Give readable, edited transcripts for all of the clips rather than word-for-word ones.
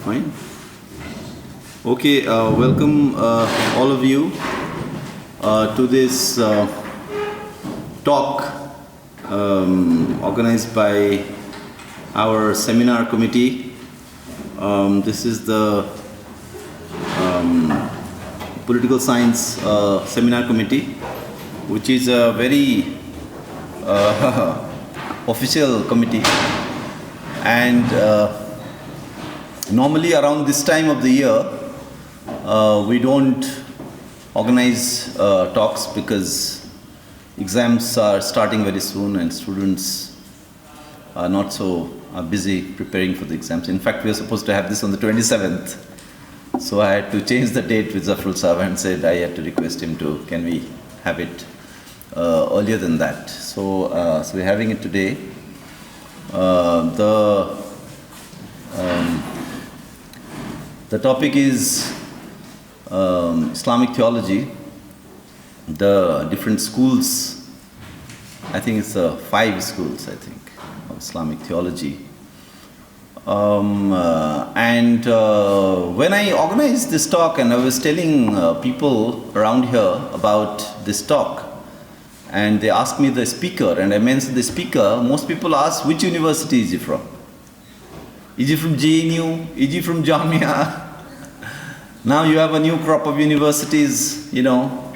Fine. Okay, welcome all of you to this talk organized by our seminar committee. This is the Political Science Seminar Committee, which is a very official committee, and normally around this time of the year we don't organize talks because exams are starting very soon and students are not so busy preparing for the exams. In fact, we were supposed to have this on the 27th, so I had to change the date with Zafrul Sahab and said I had to request him to, can we have it earlier than that. So we're having it today. The topic is Islamic theology, the different schools. I think it's 5 schools, I think, of Islamic theology. When I organized this talk and I was telling people around here about this talk, and they asked me the speaker, and I mentioned the speaker, most people ask, which university is he from? Is he from JNU? Is he from Jamia? Now you have a new crop of universities, you know.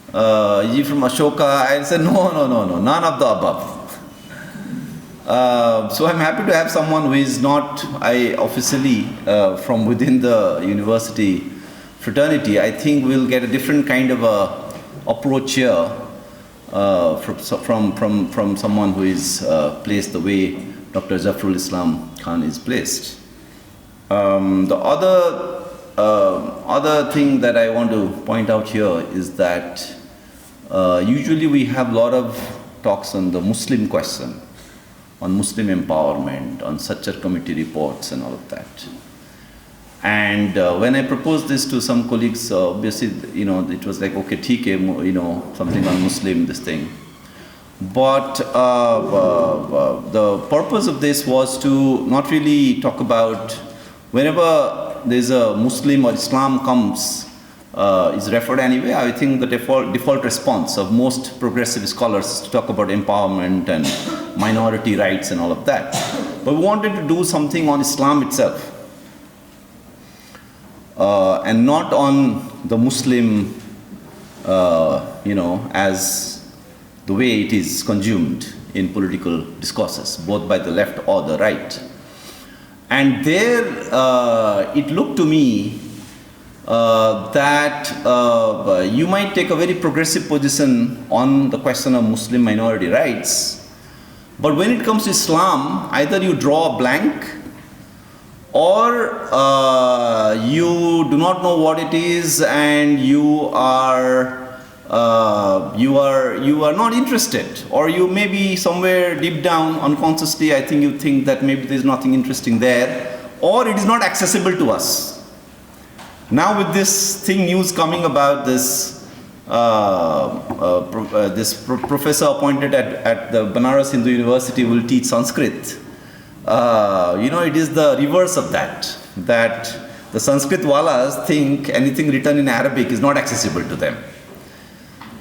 Is he from Ashoka? I said, no, none of the above. So I'm happy to have someone who is not officially from within the university fraternity. I think we'll get a different kind of approach here from someone who is placed the way Dr. Zafrul Islam Khan is placed. The other thing that I want to point out here is that usually we have a lot of talks on the Muslim question, on Muslim empowerment, on Sachar committee reports and all of that. And when I proposed this to some colleagues, obviously, you know, it was like, okay, theek hai, you know, something on Muslim, this thing. But the purpose of this was to not really talk about, whenever there's a Muslim or Islam comes, is referred anyway, I think the default response of most progressive scholars is to talk about empowerment and minority rights and all of that. But we wanted to do something on Islam itself, and not on the Muslim, you know, as the way it is consumed in political discourses, both by the left or the right. And there, it looked to me that you might take a very progressive position on the question of Muslim minority rights, but when it comes to Islam, either you draw a blank or you do not know what it is and you are not interested, or you may be somewhere deep down unconsciously, I think you think that maybe there's nothing interesting there, or it is not accessible to us. Now with this news coming about this professor appointed at the Banaras Hindu University will teach Sanskrit, you know, it is the reverse of that the Sanskrit walas think anything written in Arabic is not accessible to them.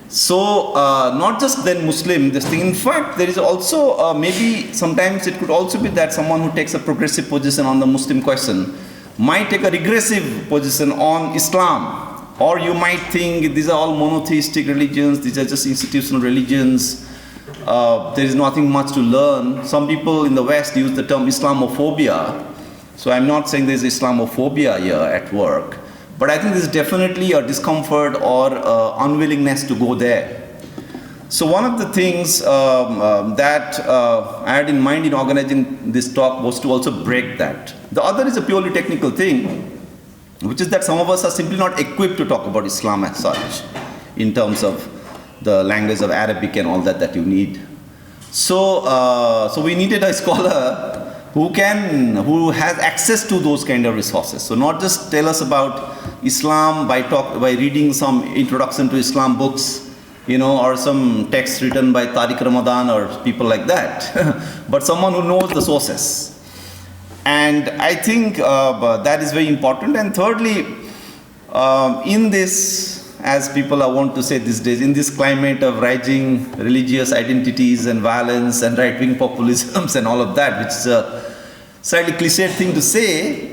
So not just then Muslim, this thing. In fact, there is also maybe sometimes it could also be that someone who takes a progressive position on the Muslim question might take a regressive position on Islam. Or you might think these are all monotheistic religions, these are just institutional religions, there is nothing much to learn. Some people in the West use the term Islamophobia. So I'm not saying there's Islamophobia here at work, but I think there's definitely a discomfort or unwillingness to go there. So one of the things that I had in mind in organizing this talk was to also break that. The other is a purely technical thing, which is that some of us are simply not equipped to talk about Islam as such, in terms of the language of Arabic and all that you need. So we needed a scholar who has access to those kind of resources. So not just tell us about Islam by reading some introduction to Islam books, you know, or some text written by Tariq Ramadan or people like that, but someone who knows the sources. And I think that is very important. And thirdly, in this, as people want to say these days, in this climate of rising religious identities and violence and right-wing populisms and all of that, which is a slightly cliched thing to say,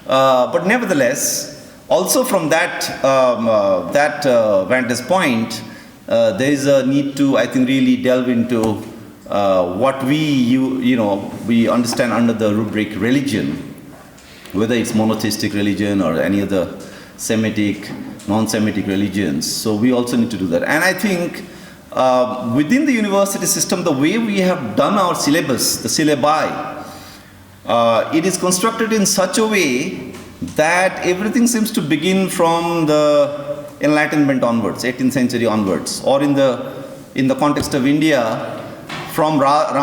but nevertheless, also from that vantage point, there is a need to, I think, really delve into what we understand under the rubric religion, whether it's monotheistic religion or any other Semitic, non-Semitic religions. So we also need to do that. And I think within the university system, the way we have done our syllabus, the syllabi, it is constructed in such a way that everything seems to begin from the Enlightenment onwards, 18th century onwards, or in the context of India, from Raja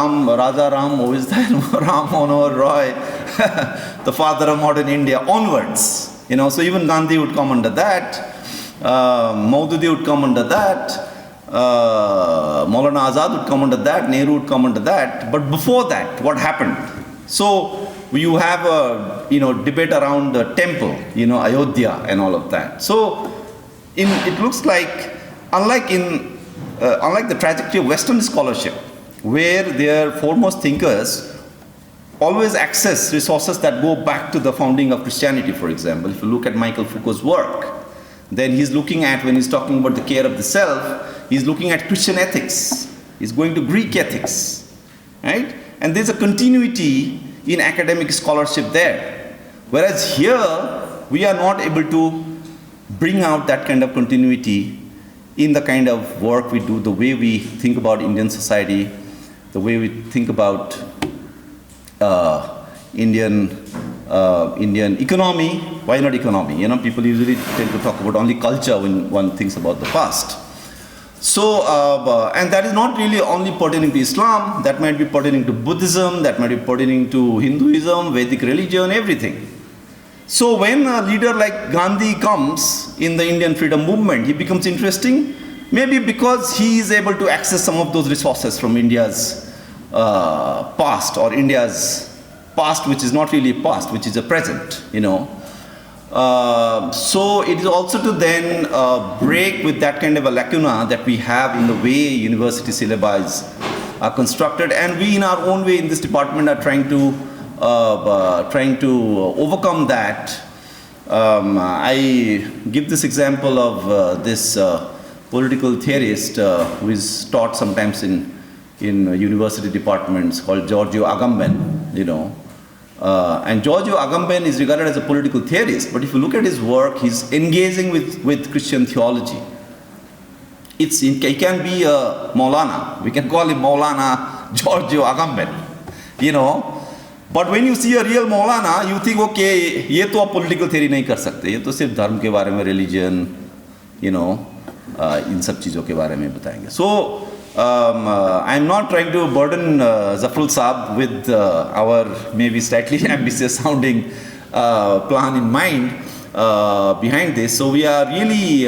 Ram, who is that? Ram Manohar Roy, the father of modern India, onwards. So even Gandhi would come under that, Maududi would come under that, Maulana Azad would come under that, Nehru would come under that. But before that, what happened? So you have a debate around the temple, Ayodhya and all of that. So it looks like, unlike the trajectory of Western scholarship, where their foremost thinkers always access resources that go back to the founding of Christianity, for example. If you look at Michael Foucault's work, then he's looking at, when he's talking about the care of the self, he's looking at Christian ethics. He's going to Greek ethics, right? And there's a continuity in academic scholarship there. Whereas here, we are not able to bring out that kind of continuity in the kind of work we do, the way we think about Indian society, the way we think about Indian economy. Why not economy? People usually tend to talk about only culture when one thinks about the past. So, and that is not really only pertaining to Islam, that might be pertaining to Buddhism, that might be pertaining to Hinduism, Vedic religion, everything. So when a leader like Gandhi comes in the Indian freedom movement, he becomes interesting, maybe because he is able to access some of those resources from India's past, or India's past, which is not really past, which is a present, So it is also to then break with that kind of a lacuna that we have in the way university syllabi are constructed, and we in our own way in this department are trying to overcome that. I give this example of this political theorist who is taught sometimes in university departments, called Giorgio Agamben, and Giorgio Agamben is regarded as a political theorist, but if you look at his work, he's engaging with Christian theology. He can be a Maulana. We can call him Maulana Giorgio Agamben, But when you see a real Maulana, you think, okay, ये तो आप political theory नहीं कर सकते, ये तो सिर्फ धर्म के बारे में, religion, इन सब चीज़ों के बारे में बताएंगे. So I'm not trying to burden Zafrul Saab with our maybe slightly ambitious sounding plan in mind behind this. So we are really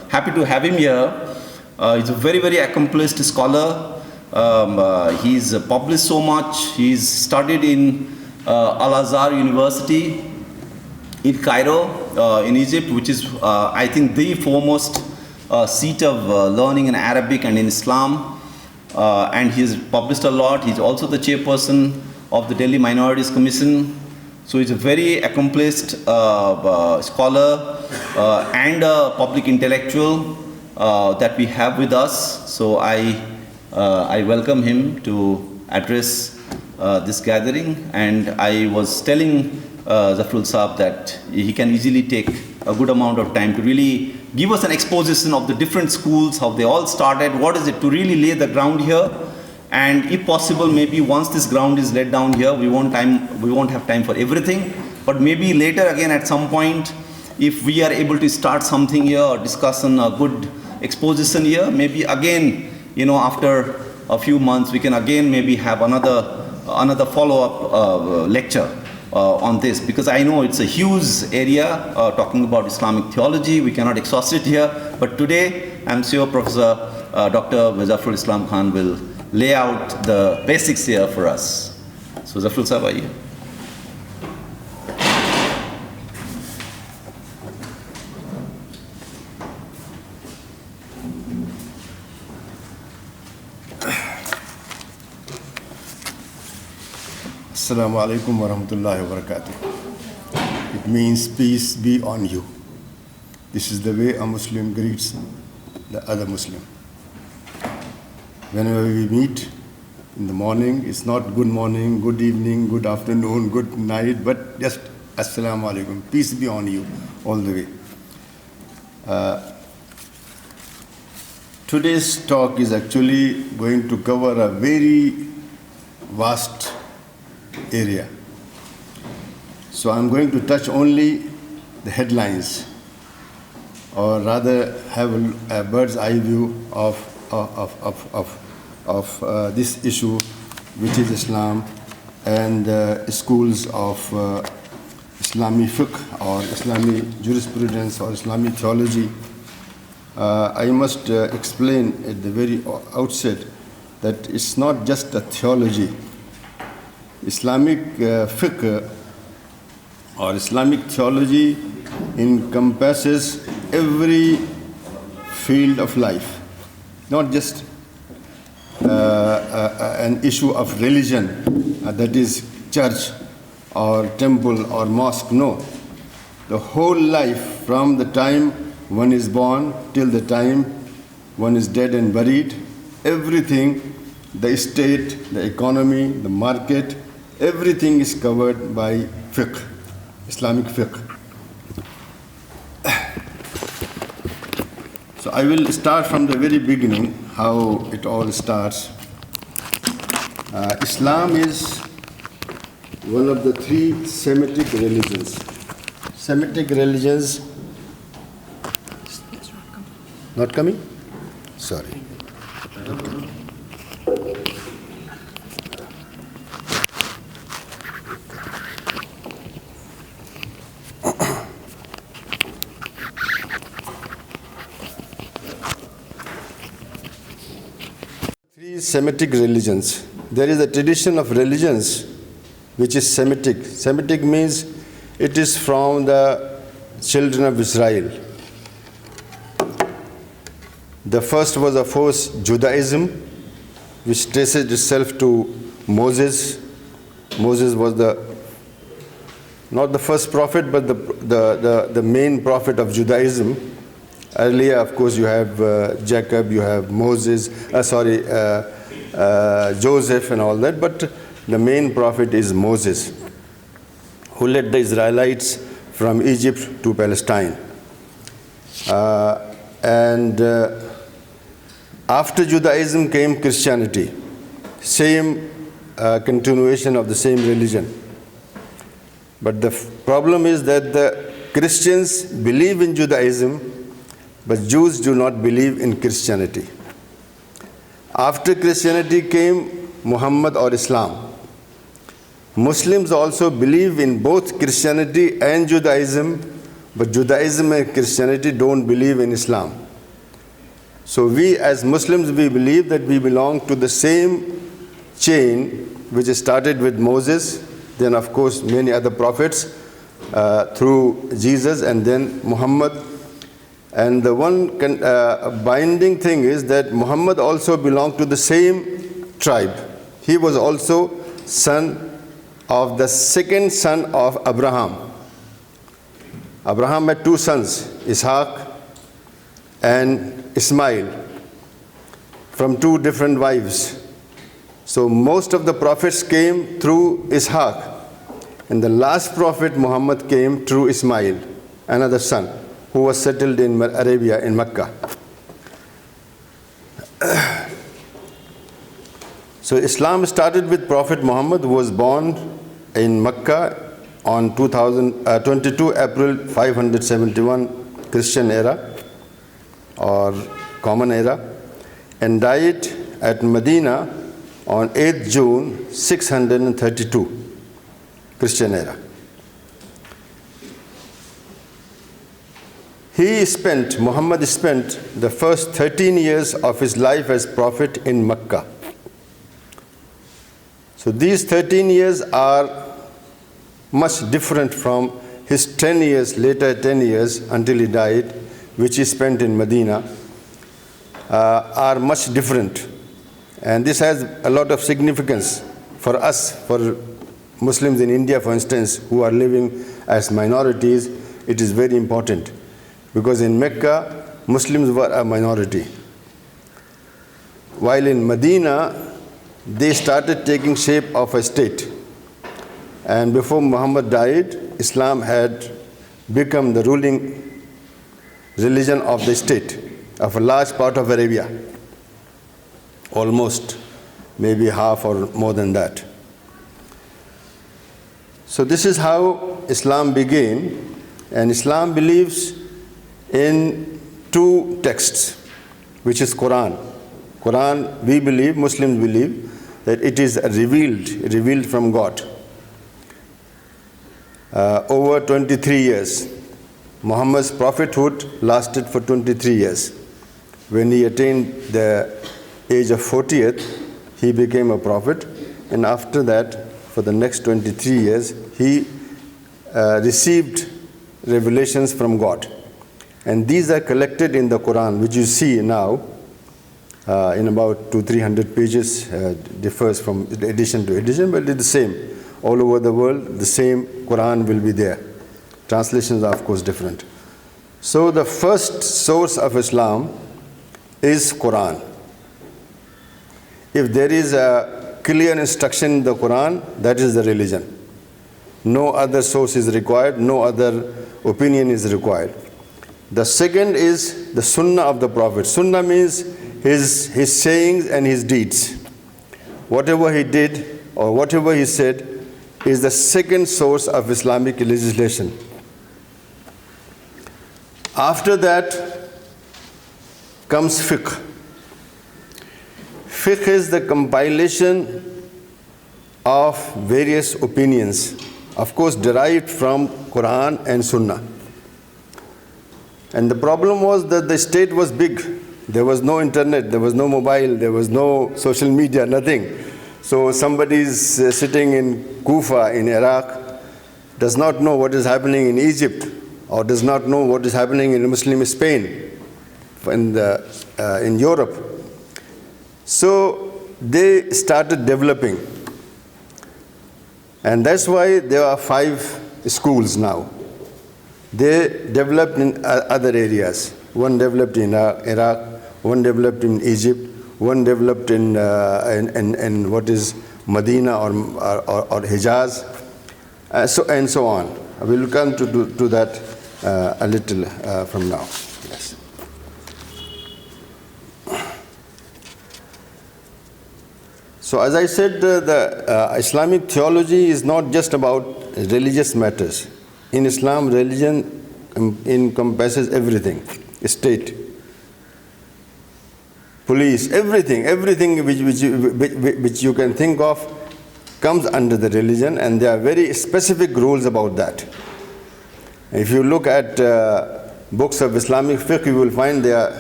happy to have him here. He's a very, very accomplished scholar. He's published so much. He's studied in Al-Azhar University in Cairo, in Egypt, which is, I think, the foremost seat of learning in Arabic and in Islam. And he's published a lot. He's also the chairperson of the Delhi Minorities Commission. So he's a very accomplished scholar and a public intellectual that we have with us. So I welcome him to address this gathering, and I was telling Zafrul Saab that he can easily take a good amount of time to really give us an exposition of the different schools, how they all started, what is it, to really lay the ground here. And if possible, maybe once this ground is laid down here, we won't have time for everything, but maybe later again at some point, if we are able to start something here or discuss a good exposition here, maybe again, after a few months, we can again maybe have another follow-up lecture on this, because I know it's a huge area talking about Islamic theology. We cannot exhaust it here, but today I'm sure Professor Dr. Zafrul Islam Khan will lay out the basics here for us. So Zafrul Sahab, are you? Assalamu alaikum wa rahmatullahi wa barakatuh. It means peace be on you. This is the way a Muslim greets the other Muslim. Whenever we meet in the morning, it's not good morning, good evening, good afternoon, good night, but just Assalamu alaikum, peace be on you all the way. Today's talk is actually going to cover a very vast area. So I'm going to touch only the headlines, or rather have a bird's eye view of this issue, which is Islam and schools of Islamic fiqh or Islamic jurisprudence or Islamic theology. I must explain at the very outset that it's not just a theology. Islamic fiqh or Islamic theology encompasses every field of life, not just an issue of religion, that is church or temple or mosque. No, the whole life from the time one is born till the time one is dead and buried, everything, the state, the economy, the market, everything is covered by fiqh, Islamic fiqh. So I will start from the very beginning, how it all starts. Islam is one of the three Semitic religions. Semitic religions, not coming? Sorry. Three Semitic religions. There is a tradition of religions which is Semitic. Semitic means it is from the children of Israel. The first was, of course, Judaism, which traces itself to Moses. Moses was not the first prophet, but the main prophet of Judaism. Earlier, of course, you have Jacob, you have Moses, Joseph and all that, but the main prophet is Moses, who led the Israelites from Egypt to Palestine. After Judaism came Christianity, same continuation of the same religion. But the problem is that the Christians believe in Judaism, but Jews do not believe in Christianity. After Christianity came Muhammad or Islam. Muslims also believe in both Christianity and Judaism, but Judaism and Christianity don't believe in Islam. So we as Muslims, we believe that we belong to the same chain which started with Moses, then of course many other prophets through Jesus and then Muhammad. And the one binding thing is that Muhammad also belonged to the same tribe. He was also son of the second son of Abraham. Abraham had two sons, Ishaq and Ismail, from two different wives. So most of the prophets came through Ishaq, and the last prophet Muhammad came through Ismail, another son, who was settled in Arabia, in Mecca. So Islam started with Prophet Muhammad, who was born in Mecca on 22 April 571 Christian era or Common Era, and died at Medina on 8th June 632 Christian era. Muhammad spent the first 13 years of his life as prophet in Mecca. So these 13 years are much different from his 10 years, later 10 years until he died, which he spent in Medina, are much different. And this has a lot of significance for us, for Muslims in India, for instance, who are living as minorities, it is very important. Because in Mecca, Muslims were a minority. While in Medina, they started taking shape of a state. And before Muhammad died, Islam had become the ruling religion of the state, of a large part of Arabia. Almost, maybe half or more than that. So this is how Islam began, and Islam believes in two texts, which is Quran. Quran, we believe, Muslims believe, that it is revealed from God. Over 23 years. Muhammad's prophethood lasted for 23 years. When he attained the age of 40th, he became a prophet, and after that, for the next 23 years, he received revelations from God. And these are collected in the Quran, which you see now in about 200-300 pages, differs from edition to edition, but it's the same. All over the world, the same Quran will be there. Translations are, of course, different. So the first source of Islam is Quran. If there is a clear instruction in the Quran, that is the religion. No other source is required, no other opinion is required. The second is the Sunnah of the Prophet. Sunnah means his sayings and his deeds. Whatever he did or whatever he said is the second source of Islamic legislation. After that comes fiqh. Fiqh is the compilation of various opinions, of course derived from Quran and Sunnah. And the problem was that the state was big. There was no internet, there was no mobile, there was no social media, nothing. So somebody is sitting in Kufa in Iraq, does not know what is happening in Egypt, or does not know what is happening in Muslim Spain, in Europe. So they started developing. And that's why there are 5 schools now. They developed in other areas. One developed in Iraq, one developed in Egypt, one developed in what is Medina or Hijaz, and so on. We will come to that a little from now. Yes. So as I said, the Islamic theology is not just about religious matters. In Islam, religion encompasses everything: state, police, everything which you can think of comes under the religion, and there are very specific rules about that. If you look at books of Islamic fiqh, you will find they are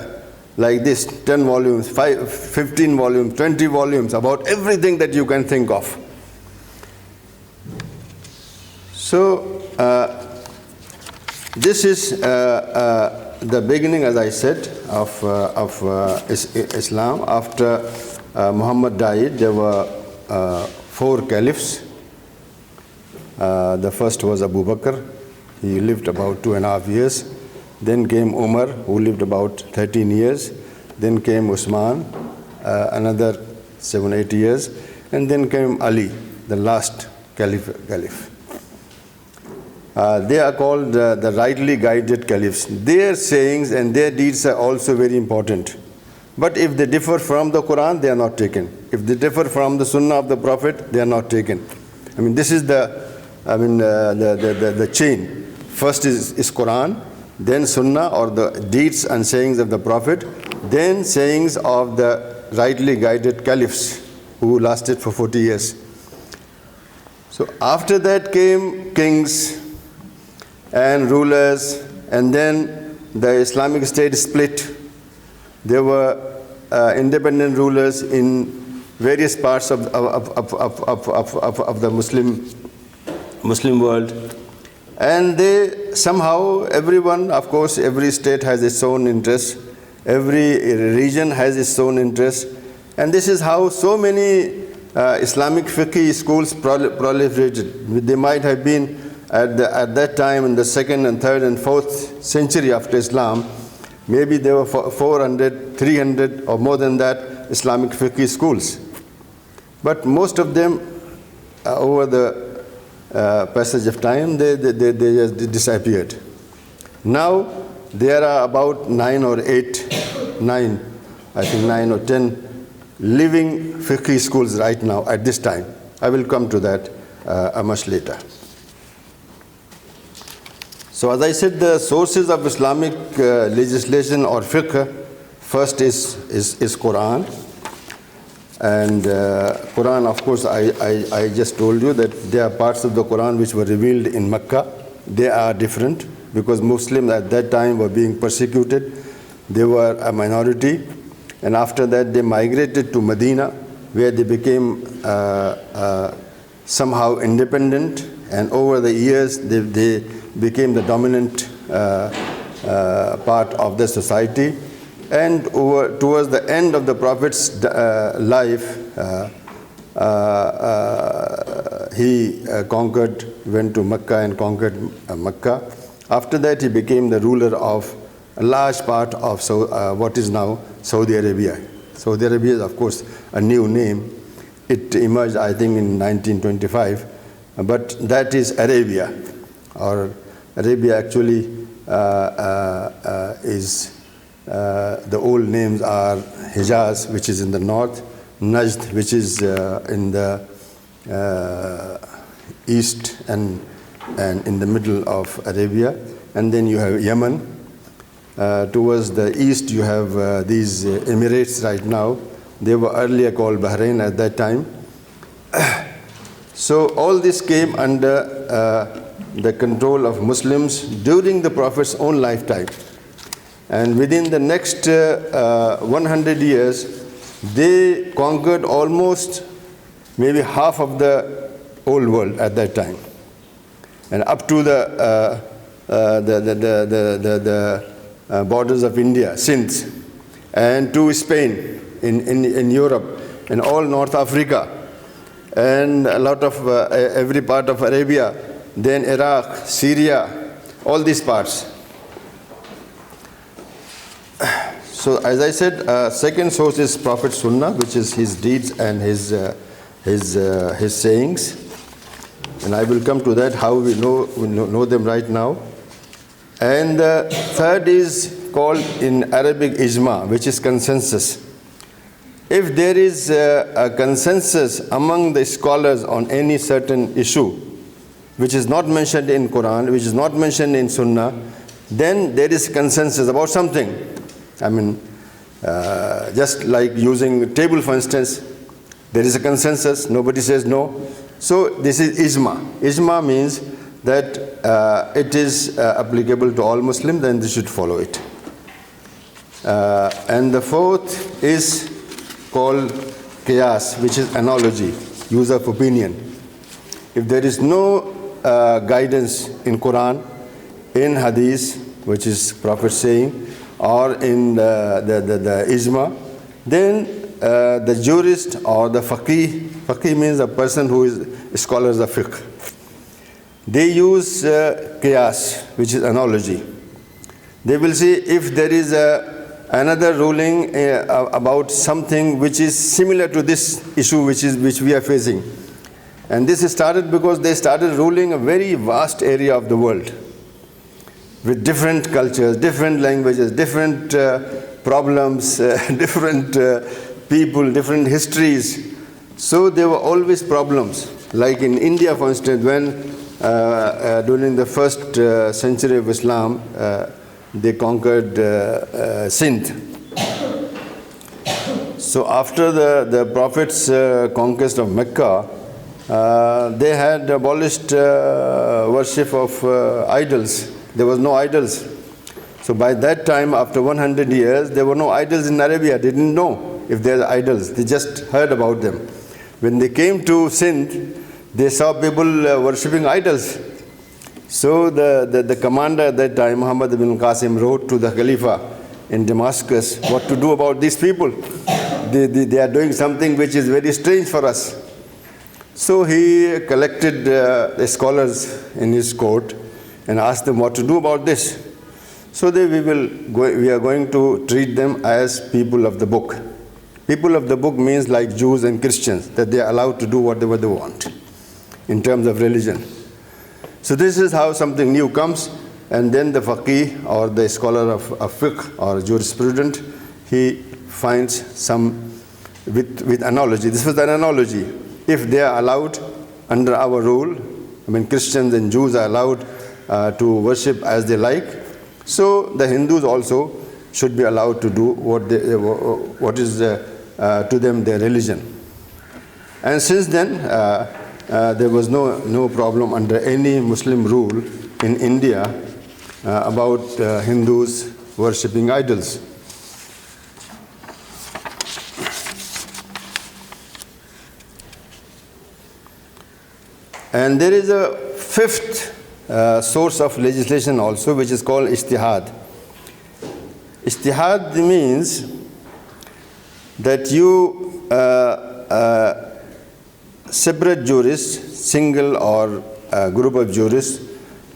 like this: 10 volumes, 15 volumes, 20 volumes about everything that you can think of. So this is the beginning, as I said, of Islam. After Muhammad died, there were 4 caliphs. The first was Abu Bakr. He lived about 2.5 years. Then came Umar, who lived about 13 years. Then came Usman, another 7-8 years. And then came Ali, the last caliph. They are called the rightly guided caliphs. Their sayings and their deeds are also very important. But if they differ from the Quran, they are not taken. If they differ from the Sunnah of the Prophet, they are not taken. I mean, this is the chain. First is Quran, then Sunnah, or the deeds and sayings of the Prophet, then sayings of the rightly guided caliphs who lasted for 40 years. So after that came kings and rulers, and then the Islamic State split. There were independent rulers in various parts of the Muslim world, and they somehow, everyone, of course, every state has its own interest, every region has its own interest, and this is how so many Islamic fiqh schools proliferated. They might have been at that time in the 2nd and 3rd and 4th century after Islam. Maybe there were 400, 300 or more than that Islamic fiqh schools. But most of them, over the passage of time, they just disappeared. Now, there are about 9 or 10 living fiqh schools right now at this time. I will come to that much later. So as I said, the sources of Islamic legislation or fiqh, first is Quran. And Quran, of course, I just told you that there are parts of the Quran which were revealed in Mecca. They are different because Muslims at that time were being persecuted. They were a minority. And after that, they migrated to Medina, where they became somehow independent. And over the years, they became the dominant part of the society. And towards the end of the Prophet's life, he went to Mecca and conquered Mecca. After that, he became the ruler of a large part of what is now Saudi Arabia. Saudi Arabia is, of course, a new name. It emerged, I think, in 1925. But that is Arabia. Or Arabia actually is, the old names are Hijaz, which is in the north, Najd, which is in the east and in the middle of Arabia. And then you have Yemen. Towards the east, you have these Emirates right now. They were earlier called Bahrain at that time. So all this came under the control of Muslims during the Prophet's own lifetime. And within the next 100 years, they conquered almost maybe half of the old world at that time. And up to the borders of India, Sindh, and to Spain in Europe, and all North Africa, and a lot of every part of Arabia, then Iraq, Syria, all these parts. So as I said, second source is Prophet Sunnah, which is his deeds and his sayings. And I will come to that, how we know them right now. And the third is called in Arabic ijma, which is consensus. If there is a consensus among the scholars on any certain issue, which is not mentioned in Quran, which is not mentioned in Sunnah, then there is consensus about something. I mean, just like using table, for instance, there is a consensus, nobody says no. So this is ijma. Ijma means that it is applicable to all Muslims, then they should follow it. And the fourth is called qiyas, which is analogy, use of opinion. If there is no guidance in Quran, in Hadith, which is Prophet saying, or in the ijma, then the jurist or the faqih means a person who is scholars of fiqh. They use qiyas, which is analogy. They will see if there is another ruling about something which is similar to this issue which we are facing. And this started because they started ruling a very vast area of the world with different cultures, different languages, different problems, different people, different histories. So there were always problems. Like in India, for instance, when during the first century of Islam, they conquered Sindh. So after the Prophet's conquest of Mecca, they had abolished worship of idols. There was no idols. So by that time, after 100 years, there were no idols in Arabia. They didn't know if there are idols. They just heard about them. When they came to Sindh, they saw people worshipping idols. So the commander at that time, Muhammad ibn Qasim, wrote to the Khalifa in Damascus what to do about these people. They are doing something which is very strange for us. So he collected the scholars in his court and asked them what to do about this. So we are going to treat them as people of the book. People of the book means like Jews and Christians, that they are allowed to do whatever they want in terms of religion. So this is how something new comes, and then the faqih or the scholar of fiqh or jurisprudent, he finds some with analogy. This was an analogy. If they are allowed under our rule, I mean Christians and Jews are allowed to worship as they like, so the Hindus also should be allowed to do what is to them their religion. And since then, there was no problem under any Muslim rule in India about Hindus worshipping idols. And there is a fifth source of legislation also, which is called ijtihad. Ijtihad means that you separate jurists, single or a group of jurists,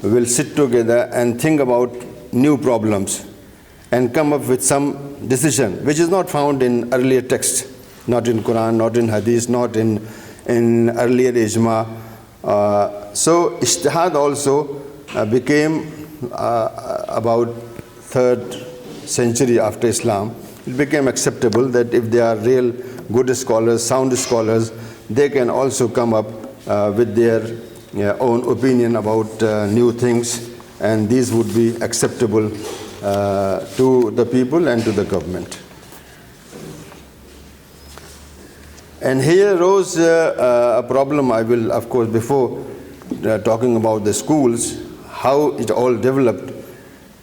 will sit together and think about new problems and come up with some decision which is not found in earlier texts, not in Quran, not in Hadith, not in earlier ijma. So ijtihad also became about 3rd century after Islam. It became acceptable that if they are real good scholars, sound scholars, they can also come up with their own opinion about new things, and these would be acceptable to the people and to the government. And here arose a problem. I will, of course, before talking about the schools, how it all developed,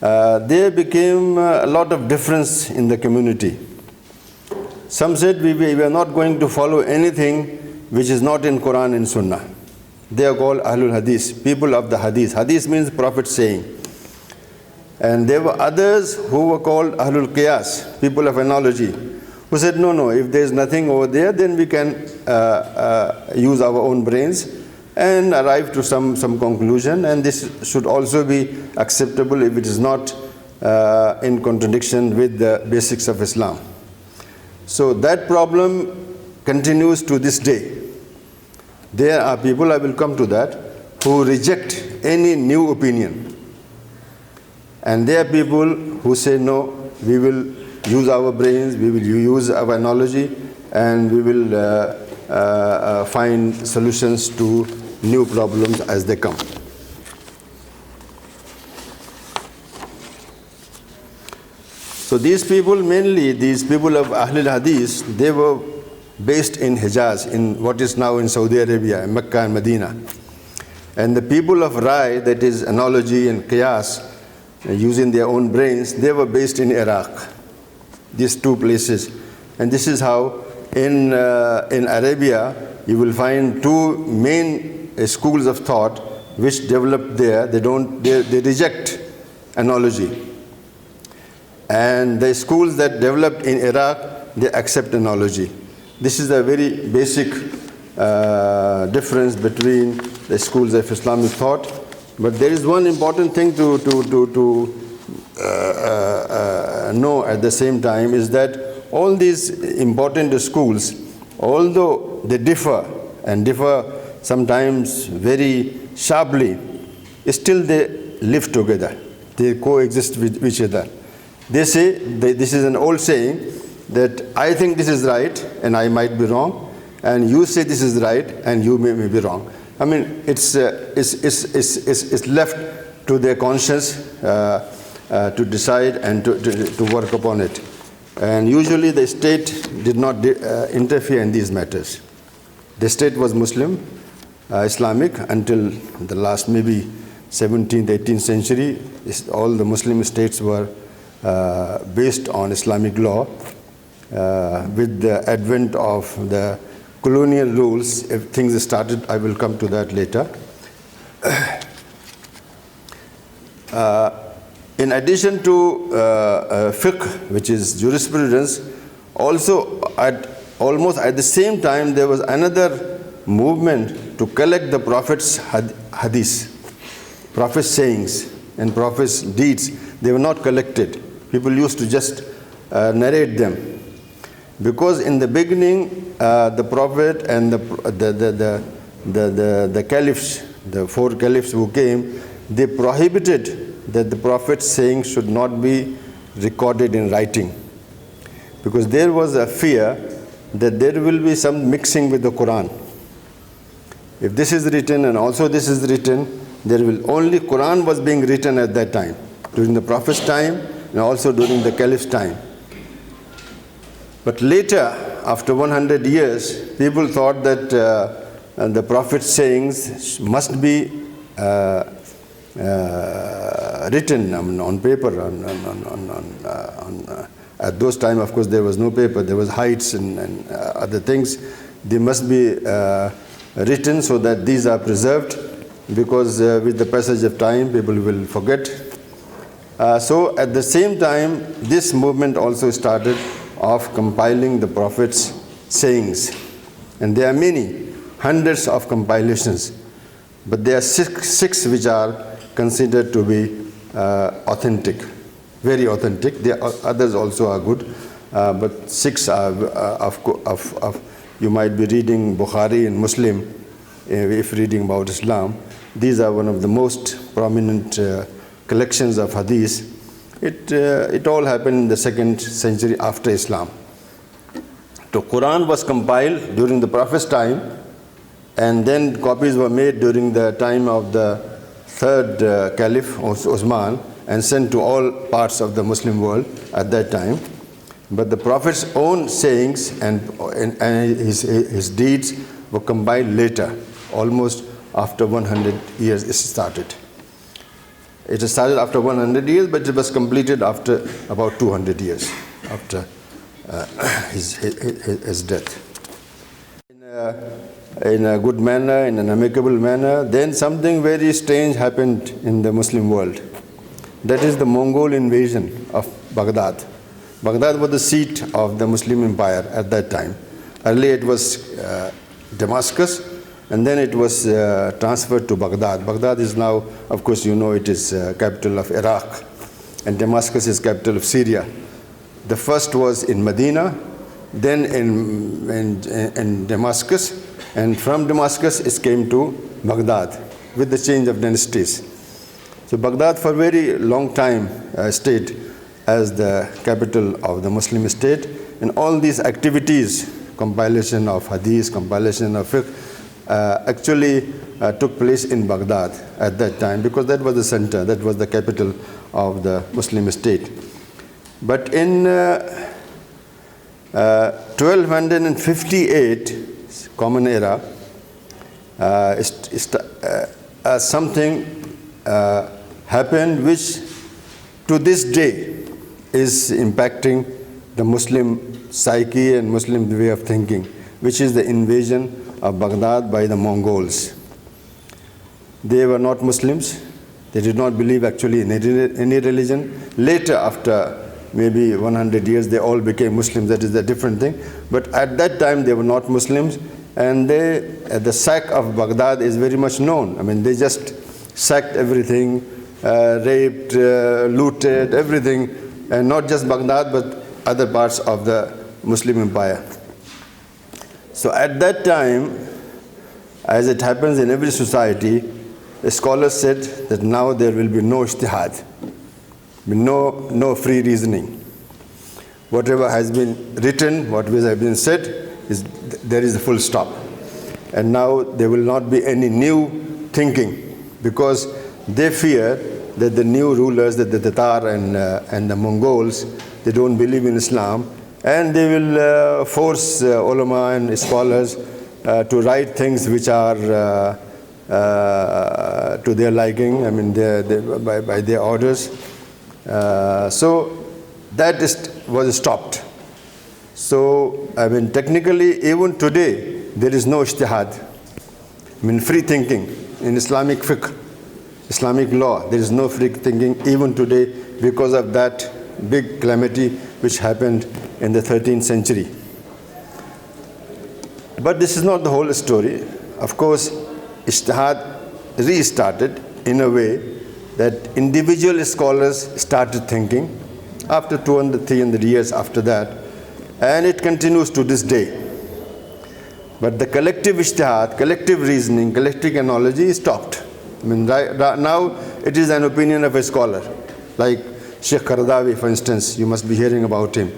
there became a lot of difference in the community. Some said we are not going to follow anything which is not in Quran and Sunnah. They are called Ahlul Hadith, people of the Hadith. Hadith means Prophet saying. And there were others who were called Ahlul Qiyas, people of analogy, who said, no, if there is nothing over there, then we can use our own brains and arrive to some conclusion, and this should also be acceptable if it is not in contradiction with the basics of Islam. So that problem continues to this day. There are people, I will come to that, who reject any new opinion. And there are people who say, no, we will use our brains, we will use our analogy, and we will find solutions to new problems as they come. So these people, mainly these people of Ahlul Hadith, they were based in Hijaz, in what is now in Saudi Arabia, in Mecca and Medina. And the people of Rai, that is analogy and Qiyas, using their own brains, they were based in Iraq, these two places. And this is how in Arabia you will find two main schools of thought which developed there. They reject analogy. And the schools that developed in Iraq, they accept analogy. This is a very basic difference between the schools of Islamic thought. But there is one important thing to know at the same time, is that all these important schools, although they differ and differ sometimes very sharply, still they live together. They coexist with each other. They say, this is an old saying, that I think this is right and I might be wrong, and you say this is right and you may be wrong. I mean, it's left to their conscience to decide and to work upon it. And usually the state did not interfere in these matters. The state was Muslim, Islamic, until the last maybe 17th, 18th century. All the Muslim states were based on Islamic law. With the advent of the colonial rules, if things started, I will come to that later. In addition to fiqh, which is jurisprudence, also almost at the same time there was another movement to collect the Prophet's hadith, Prophet's sayings and Prophet's deeds. They were not collected. People used to just narrate them. Because in the beginning, the Prophet and the caliphs, the 4 caliphs who came, they prohibited that the Prophet's sayings should not be recorded in writing. Because there was a fear that there will be some mixing with the Quran. If this is written and also this is written, there will only Quran was being written at that time, during the Prophet's time and also during the caliph's time. But later, after 100 years, people thought that the Prophet's sayings must be written on paper. At those times, of course, there was no paper. There was heights and other things. They must be written so that these are preserved, because with the passage of time, people will forget. So at the same time, this movement also started of compiling the Prophet's sayings. And there are many, hundreds of compilations. But there are six which are considered to be authentic, very authentic. There are others also are good, but 6 are you might be reading Bukhari and Muslim, if reading about Islam. These are one of the most prominent collections of hadith. It all happened in the 2nd century after Islam. The Quran was compiled during the Prophet's time, and then copies were made during the time of the 3rd Caliph, Osman, and sent to all parts of the Muslim world at that time. But the Prophet's own sayings and his deeds were compiled later, almost after 100 years it started. It started after 100 years, but it was completed after about 200 years, after his death. In a good manner, in an amicable manner, then something very strange happened in the Muslim world. That is the Mongol invasion of Baghdad. Baghdad was the seat of the Muslim empire at that time. Earlier it was Damascus, and then it was transferred to Baghdad. Baghdad is now, of course, you know, it is capital of Iraq, and Damascus is capital of Syria. The first was in Medina, then in Damascus, and from Damascus it came to Baghdad with the change of dynasties. So Baghdad for a very long time stayed as the capital of the Muslim state, and all these activities, compilation of hadith, compilation of fiqh, actually took place in Baghdad at that time, because that was the center, that was the capital of the Muslim state. But in 1258, Common Era, something happened which to this day is impacting the Muslim psyche and Muslim way of thinking, which is the invasion of Baghdad by the Mongols. They were not Muslims. They did not believe actually in any religion. Later, after maybe 100 years, they all became Muslims. That is a different thing. But at that time, they were not Muslims. And the sack of Baghdad is very much known. I mean, they just sacked everything, raped, looted, everything. And not just Baghdad, but other parts of the Muslim empire. So at that time, as it happens in every society, the scholars said that now there will be no ijtihad, no free reasoning. Whatever has been written, whatever has been said, there is a full stop. And now there will not be any new thinking, because they fear that the new rulers, that the Tatar and the Mongols, they don't believe in Islam, and they will force ulama and scholars to write things which are to their liking, I mean, by their orders. So that was stopped. So, I mean, technically, even today, there is no ijtihad. I mean, free thinking in Islamic fiqh, Islamic law, there is no free thinking even today because of that big calamity which happened in the 13th century. But this is not the whole story. of course, ijtihad restarted in a way that individual scholars started thinking after 200, 300 years after that, and it continues to this day. But the collective ijtihad, collective reasoning, collective analogy stopped. I mean, right now it is an opinion of a scholar, like Sheikh Qaradawi, for instance. You must be hearing about him.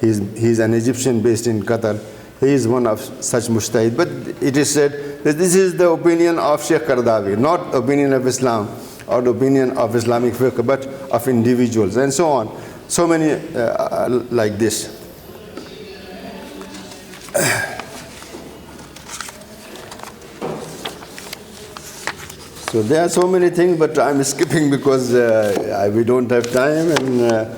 He's an Egyptian based in Qatar. He is one of such mujtahid. But it is said that this is the opinion of Sheikh Qaradawi, not opinion of Islam or the opinion of Islamic fiqh, but of individuals and so on. So many like this. So there are so many things, but I'm skipping because we don't have time, and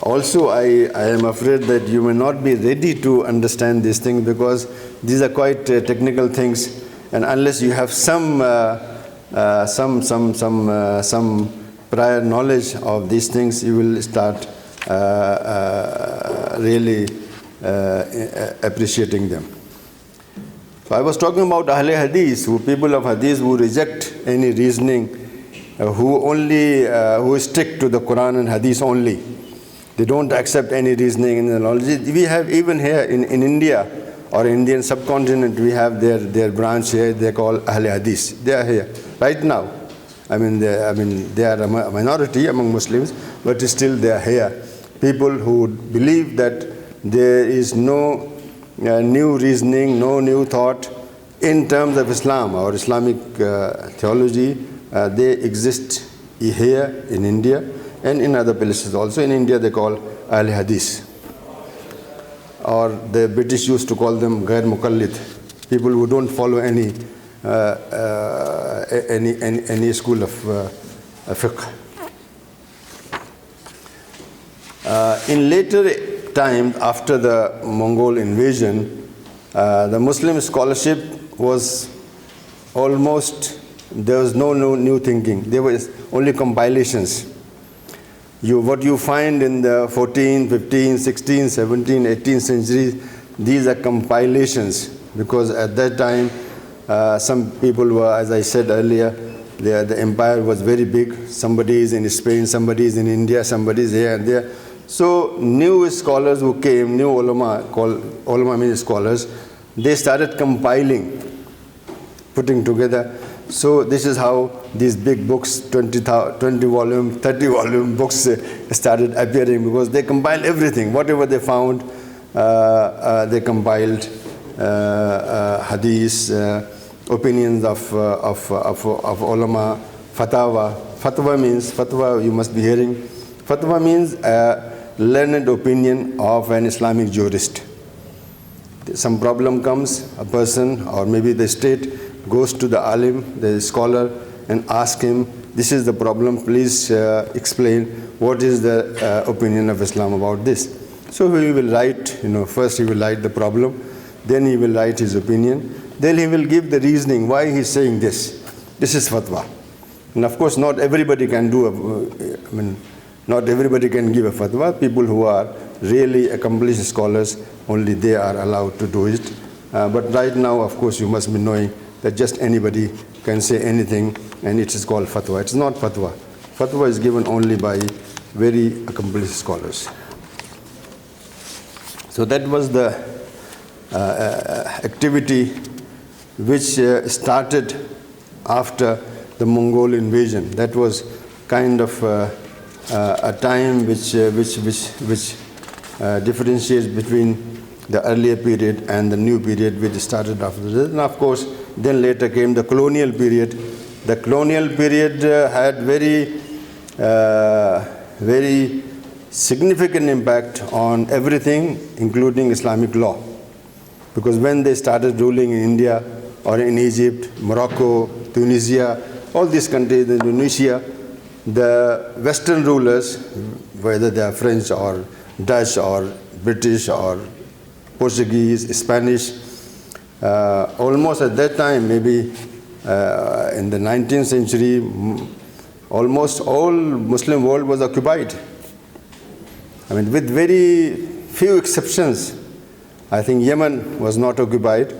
also I am afraid that you may not be ready to understand these things because these are quite technical things, and unless you have some prior knowledge of these things, you will start really appreciating them. So I was talking about Ahle Hadith, who people of Hadith who reject any reasoning, who stick to the Quran and Hadith only. They don't accept any reasoning and analogy. We have even here in India or Indian subcontinent, we have their branch here. They call Ahle Hadith. They are here right now. I mean they are a minority among Muslims, but still they are here. People who believe that there is no new reasoning, no new thought in terms of Islam or Islamic theology. They exist here in India and in other places also. In India they call Ahl Hadith, or the British used to call them Ghair Muqallid, people who don't follow any school of fiqh. In later time, after the Mongol invasion, the Muslim scholarship was almost, there was no new thinking. There was only compilations. What you find in the 14th, 15th, 16th, 17th, 18th centuries, these are compilations, because at that time some people were, as I said earlier, the empire was very big. Somebody is in Spain, somebody is in India, somebody is here and there. So new scholars who came, new ulama, ulama means scholars, they started compiling, putting together. So this is how these big books, 20 volume, 30 volume books started appearing, because they compiled everything. Whatever they found, they compiled hadith, opinions of ulama, fatwa. Fatwa means, fatwa you must be hearing. Fatwa means learned opinion of an Islamic jurist. Some problem comes, a person or maybe the state goes to the alim, the scholar, and ask him, this is the problem, please explain what is the opinion of Islam about this. So he will write, first he will write the problem, then he will write his opinion, then he will give the reasoning why he is saying this. This is fatwa. And of course not everybody can do, not everybody can give a fatwa. People who are really accomplished scholars, only they are allowed to do it. But right now, of course, you must be knowing that just anybody can say anything, and it is called fatwa. It's not fatwa. Fatwa is given only by very accomplished scholars. So that was the activity which started after the Mongol invasion. That was kind of a time which differentiates between the earlier period and the new period which started after this. And of course, then later came the colonial period. The colonial period had very significant impact on everything, including Islamic law. Because when they started ruling in India or in Egypt, Morocco, Tunisia, all these countries, Indonesia, the Western rulers, whether they are French or Dutch or British or Portuguese, Spanish, almost at that time, maybe in the 19th century, almost all Muslim world was occupied. With very few exceptions. I think Yemen was not occupied,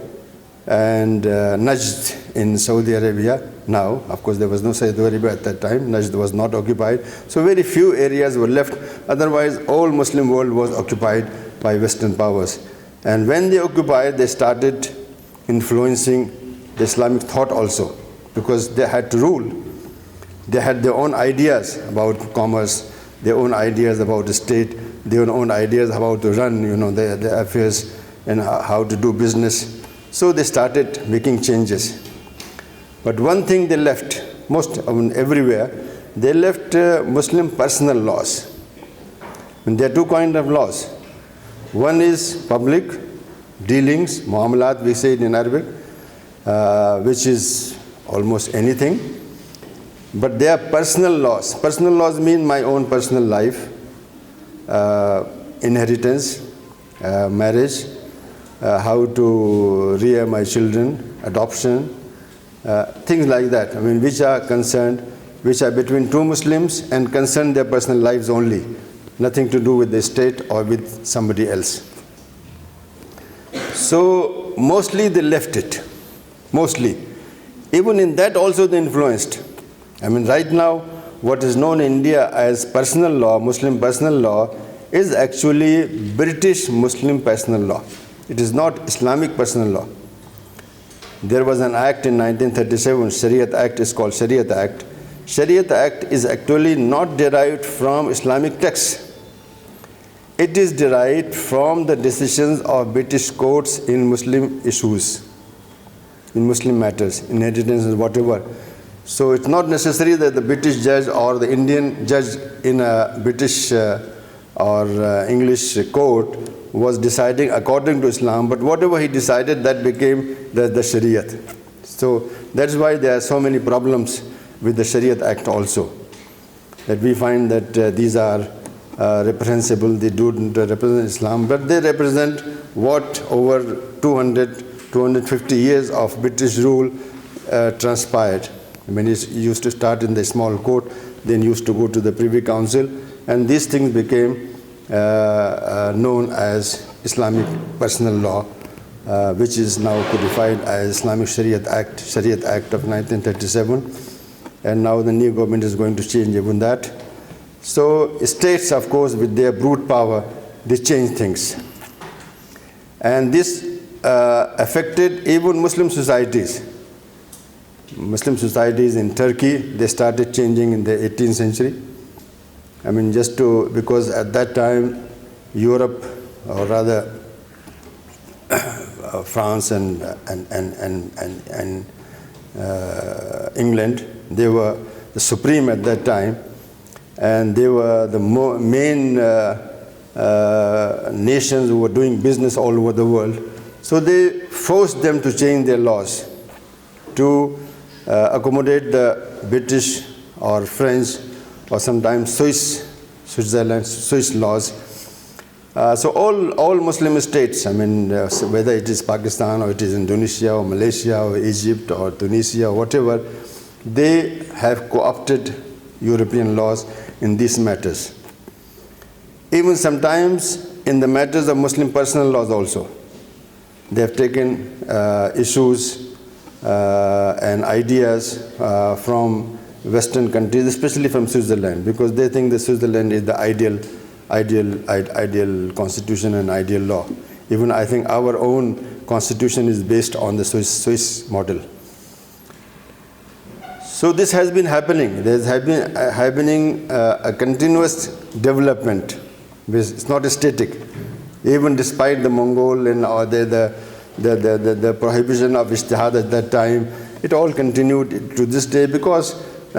and Najd in Saudi Arabia now. Of course, there was no Saudi Arabia at that time. Najd was not occupied. So very few areas were left. Otherwise, all Muslim world was occupied by Western powers. And when they occupied, they started influencing the Islamic thought also, because they had to rule. They had their own ideas about commerce, their own ideas about the state, their own ideas how to run, their affairs and how to do business. So they started making changes. But one thing they left, everywhere, they left Muslim personal laws. And there are two kinds of laws. One is public dealings, muamalat, we say it in Arabic, which is almost anything. But they are personal laws. Personal laws mean my own personal life, inheritance, marriage, how to rear my children, adoption, things like that. Which are concerned, which are between two Muslims and concern their personal lives only, nothing to do with the state or with somebody else. So mostly they left it, mostly. Even in that also they influenced. Right now, what is known in India as personal law, Muslim personal law, is actually British Muslim personal law. It is not Islamic personal law. There was an act in 1937, Shariat Act is called Shariat Act. Shariat Act is actually not derived from Islamic texts. It is derived from the decisions of British courts in Muslim issues, in Muslim matters, inheritance and whatever. So it's not necessary that the British judge or the Indian judge in a British or English court was deciding according to Islam, but whatever he decided, that became the Shariat. So that's why there are so many problems with the Shariat Act also, that we find that these are reprehensible, they don't represent Islam, but they represent what over 250 years of British rule transpired. It used to start in the small court, then used to go to the Privy Council, and these things became known as Islamic personal law, which is now codified as Islamic Shariat Act of 1937, and now the new government is going to change even that. So states, of course, with their brute power, they change things. And this affected even Muslim societies. Muslim societies in Turkey, they started changing in the 18th century. Because at that time, Europe, or rather France and England, they were the supreme at that time, and they were the main nations who were doing business all over the world. So they forced them to change their laws to accommodate the British or French or sometimes Swiss laws. So all Muslim states, whether it is Pakistan or it is Indonesia or Malaysia or Egypt or Tunisia or whatever, they have co-opted European laws in these matters. Even sometimes in the matters of Muslim personal laws also, they have taken issues and ideas from Western countries, especially from Switzerland, because they think that Switzerland is the ideal constitution and ideal law. Even I think our own constitution is based on the Swiss model. So this has been happening. There has been happening a continuous development. It's not static. Even despite the Mongol and the prohibition of ijtihad at that time, it all continued to this day because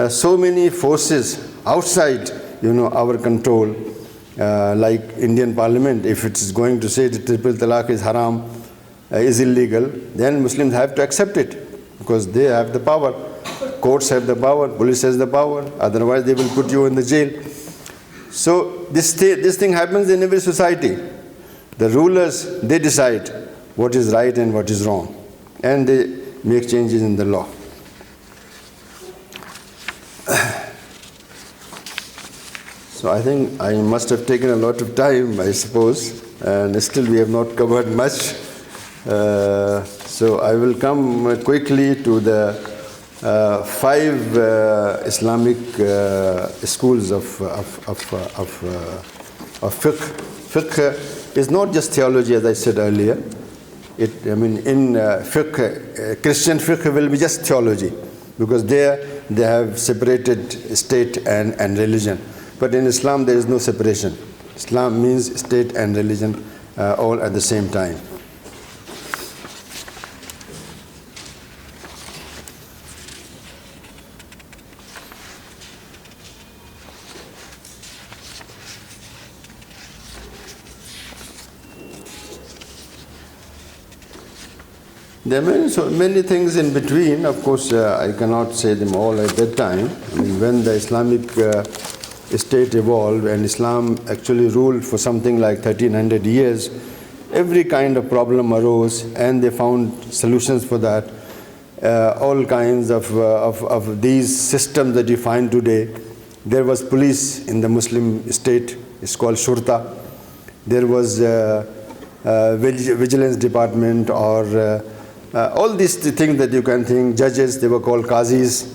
so many forces outside, our control, like Indian Parliament, if it is going to say that triple talaq is haram, is illegal, then Muslims have to accept it because they have the power. Courts have the power, police has the power, otherwise they will put you in the jail. So this thing happens in every society. The rulers, they decide what is right and what is wrong, and they make changes in the law. So I think I must have taken a lot of time, I suppose, and still we have not covered much. So I will come quickly to the 5 Islamic schools of fiqh. Fiqh is not just theology, as I said earlier. In fiqh, Christian fiqh will be just theology, because there they have separated state and religion. But in Islam there is no separation. Islam means state and religion all at the same time. There are many things in between. Of course, I cannot say them all at that time. I mean, when the Islamic state evolved and Islam actually ruled for something like 1300 years, every kind of problem arose and they found solutions for that. All kinds of these systems that you find today. There was police in the Muslim state, it's called Shurta. There was vigilance department, or all these things that you can think. Judges, they were called qazis.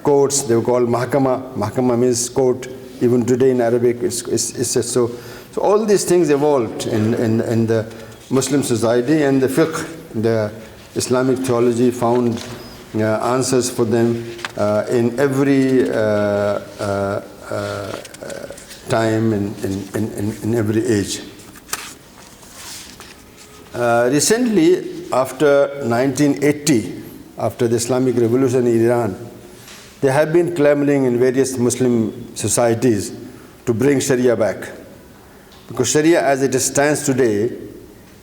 Courts, they were called mahkama. Mahkama means court. Even today in Arabic, it's so. So all these things evolved in the Muslim society, and the fiqh, the Islamic theology, found answers for them in every time, in every age. Recently, after 1980, after the Islamic Revolution in Iran, there have been clamoring in various Muslim societies to bring Sharia back. Because Sharia, as it stands today,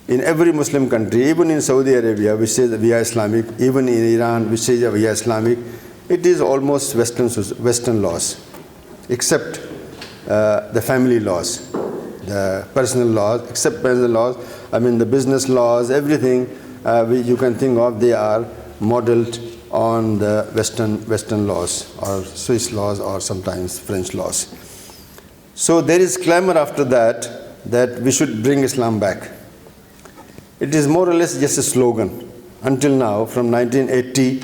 in every Muslim country, even in Saudi Arabia, which says we are Islamic, even in Iran, which says we are Islamic, it is almost Western laws, except the family laws, the personal laws, except personal laws. I mean, the business laws, everything you can think of, they are modeled on the Western laws, or Swiss laws, or sometimes French laws. So there is clamor after that we should bring Islam back. It is more or less just a slogan. Until now, from 1980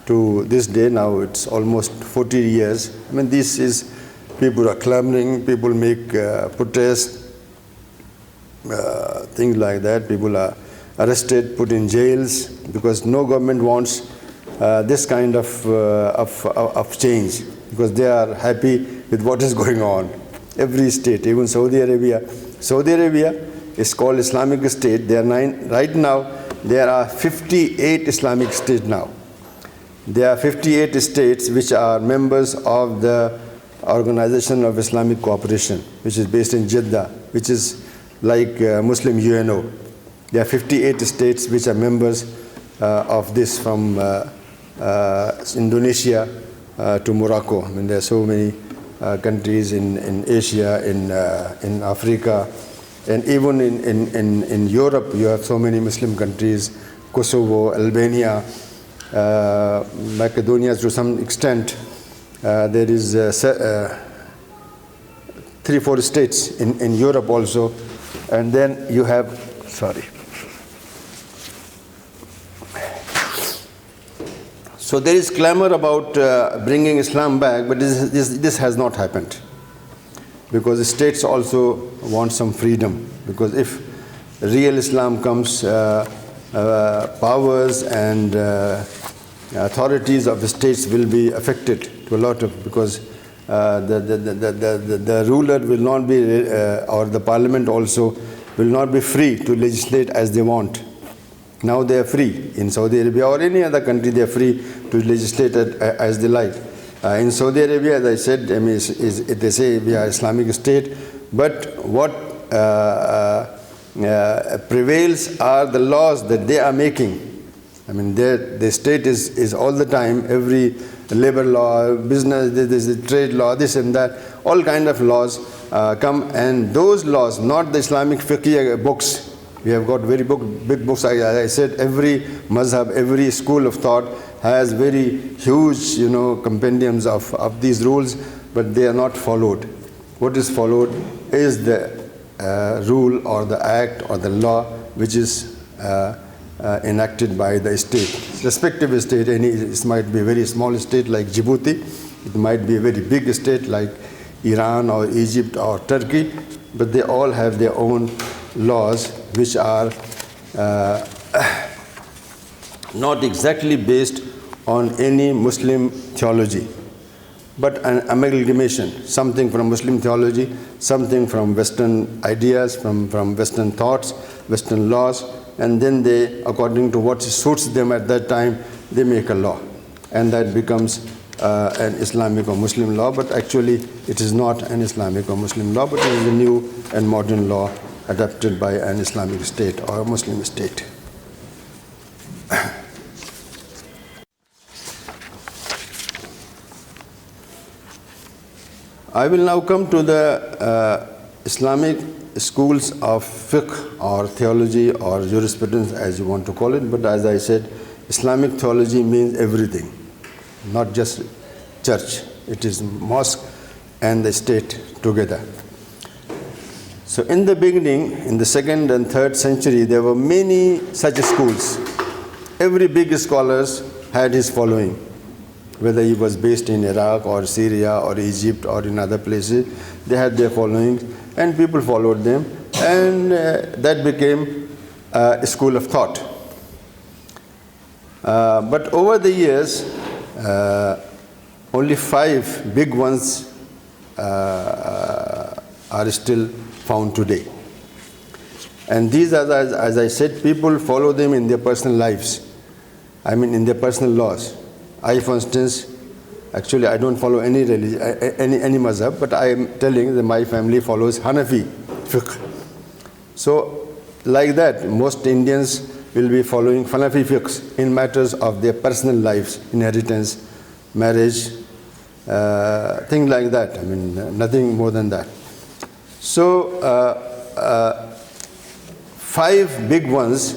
to this day, now it's almost 40 years. I mean, this is, people are clamoring, people make protests, things like that. People are arrested, put in jails, because no government wants this kind of change, because they are happy with what is going on. Every state, even Saudi Arabia is called Islamic State. Right now, there are 58 Islamic states now. There are 58 states which are members of the Organization of Islamic Cooperation, which is based in Jeddah, which is like Muslim UNO. There are 58 states which are members of this, from Indonesia to Morocco. I mean, there are so many countries in Asia, in Africa, and even in Europe. You have so many Muslim countries: Kosovo, Albania, Macedonia to some extent. There is 3-4 states in Europe also, and then you have, So there is clamor about bringing Islam back, but this has not happened, because the states also want some freedom. Because if real Islam comes, powers and authorities of the states will be affected to a lot of, because the ruler will not be, or the parliament also will not be free to legislate as they want. Now they are free. In Saudi Arabia or any other country, they are free to legislate as they like. In Saudi Arabia, as I said, I mean, they say we are Islamic State, but what prevails are the laws that they are making. I mean, the state is all the time, every labor law, business, there's a trade law, this and that, all kind of laws come, and those laws, not the Islamic fiqh books. We have got very big books. As I said, every mazhab, every school of thought has very huge, compendiums of these rules, but they are not followed. What is followed is the rule or the act or the law which is enacted by the state, respective state. It might be a very small state like Djibouti, it might be a very big state like Iran or Egypt or Turkey, but they all have their own laws which are not exactly based on any Muslim theology, but an amalgamation, something from Muslim theology, something from Western ideas, from Western thoughts, Western laws, and then they, according to what suits them at that time, they make a law. And that becomes an Islamic or Muslim law, but actually it is not an Islamic or Muslim law, but it is a new and modern law adopted by an Islamic state or a Muslim state. I will now come to the Islamic schools of fiqh or theology or jurisprudence, as you want to call it, but as I said, Islamic theology means everything, not just church. It is mosque and the state together. So in the beginning, in the 2nd and 3rd century, there were many such schools. Every big scholar had his following, whether he was based in Iraq or Syria or Egypt or in other places, they had their followings and people followed them, and that became a school of thought. But over the years, only 5 big ones are still found today. And these are, as I said, people follow them in their personal lives. I mean, in their personal laws. I, for instance, actually I don't follow any religion, any mazhab, but I am telling that my family follows Hanafi fiqh. So, like that, most Indians will be following Hanafi fiqh in matters of their personal lives, inheritance, marriage, things like that. I mean, nothing more than that. So, 5 big ones,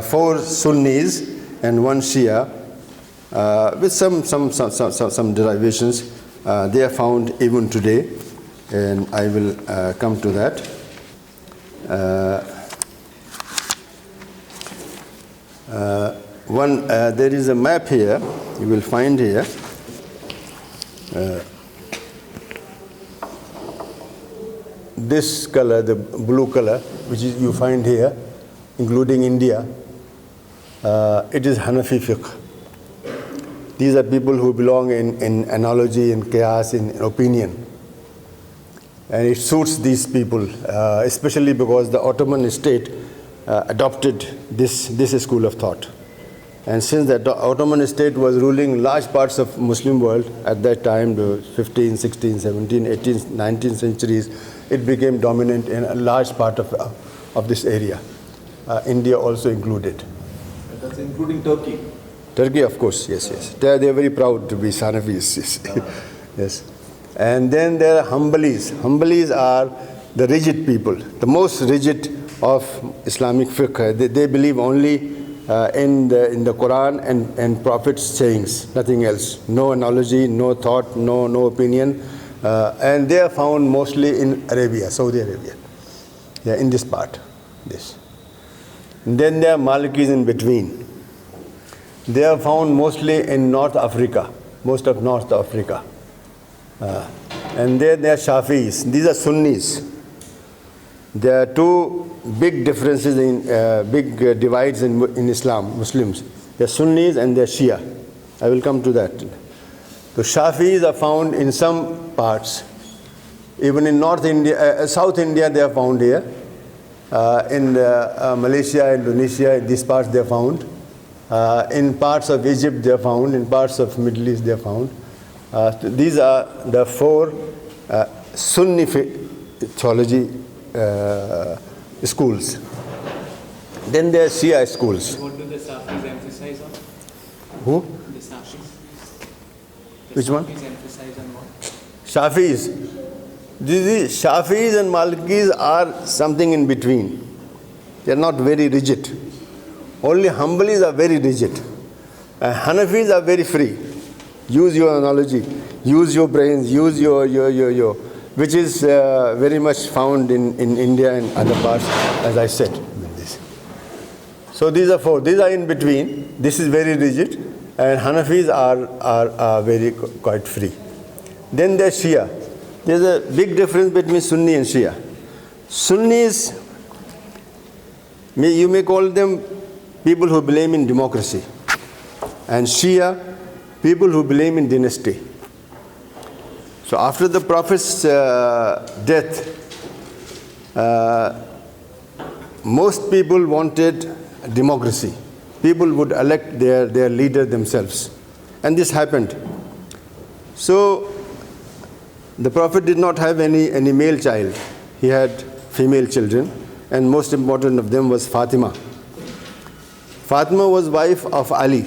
4 Sunnis and 1 Shia, with some derivations, they are found even today, and I will come to that. There is a map here, you will find here. This color, the blue color, which is you find here, including India, it is Hanafi fiqh. These are people who belong in analogy, in qiyas, in opinion. And it suits these people, especially because the Ottoman state adopted this school of thought. And since the Ottoman state was ruling large parts of Muslim world at that time, the 15th, 16th, 17th, 18th, 19th centuries, it became dominant in a large part of this area, India also included. That's including Turkey. Turkey, of course, yes. They are very proud to be Sanafis. Yes. And then there are Hanbalis. Hanbalis are the rigid people, the most rigid of Islamic fiqh. They believe only in the Quran and Prophet's sayings, nothing else. No analogy, no thought, no opinion. And they are found mostly in Arabia, Saudi Arabia. Yeah, in this part. This. And then there are Malikis in between. They are found mostly in North Africa, most of North Africa. And then there are Shafis. These are Sunnis. There are 2 big differences big divides in Islam, Muslims. There are Sunnis and there are Shia. I will come to that. So Shafis are found in some parts. Even in North India, South India they are found here. In Malaysia, Indonesia, in these parts they are found. In parts of Egypt they are found. In parts of Middle East they are found. These are the 4 Sunni theology schools. Then there are Shia schools. What do the Safis emphasize on? Who? The Safis. Which one? Safis emphasize on what? Shafis. These Shafis and Malikis are something in between. They are not very rigid. Only Hanbalis are very rigid. Hanafis are very free. Use your analogy, use your brains, use your which is very much found in India and other parts, as I said. So these are four. These are in between. This is very rigid, and Hanafis are very quite free. Then there's Shia. There's a big difference between Sunni and Shia. Sunnis, you may call them people who believe in democracy, and Shia, people who believe in dynasty. So after the Prophet's death, most people wanted democracy. People would elect their leader themselves. And this happened. So the Prophet did not have any male child. He had female children, and most important of them was Fatima. Fatima was wife of Ali.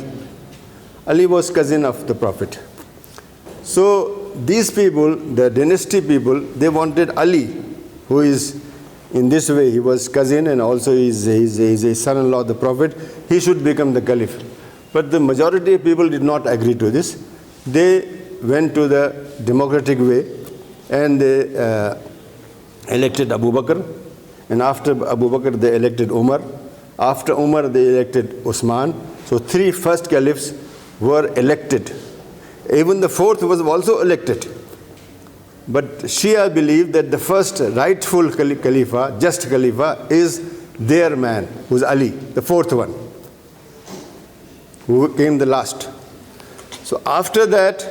Ali was cousin of the Prophet. So these people, the dynasty people, they wanted Ali, who is in this way, he was cousin and also he's a son-in-law of the Prophet, he should become the caliph. But the majority of people did not agree to this. They went to the democratic way and they elected Abu Bakr. And after Abu Bakr, they elected Umar. After Umar, they elected Usman. So three first caliphs were elected. Even the fourth was also elected. But Shia believe that the first rightful Khalifa, just Khalifa, is their man, who's Ali, the fourth one, who came the last. So after that,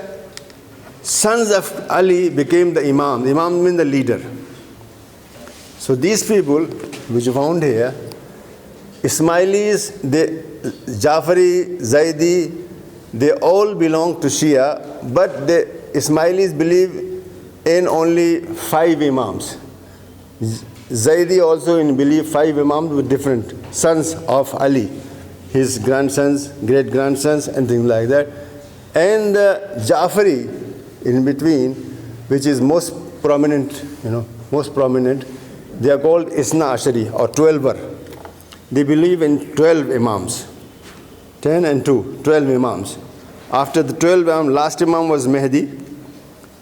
sons of Ali became the Imam. The Imam means the leader. So these people, which you found here, Ismailis, Jafari, Zaidi, they all belong to Shia, but the Ismailis believe in only 5 Imams. Zaidi also in believe 5 Imams with different sons of Ali, his grandsons, great-grandsons, and things like that. And Jafari in between, which is most prominent, they are called Isna Ashari or 12er. They believe in 12 Imams. 10 and 2, 12 Imams. After the 12 Imams, last Imam was Mehdi,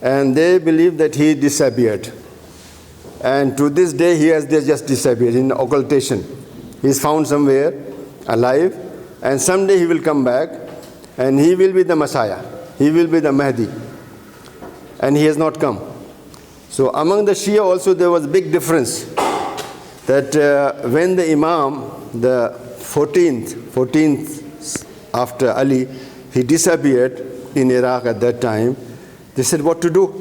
and they believe that he disappeared. And to this day, he has just disappeared in occultation. He is found somewhere alive, and someday he will come back, and he will be the Messiah. He will be the Mahdi. And he has not come. So among the Shia also there was a big difference that when the Imam, the 14th after Ali, he disappeared in Iraq at that time, they said what to do.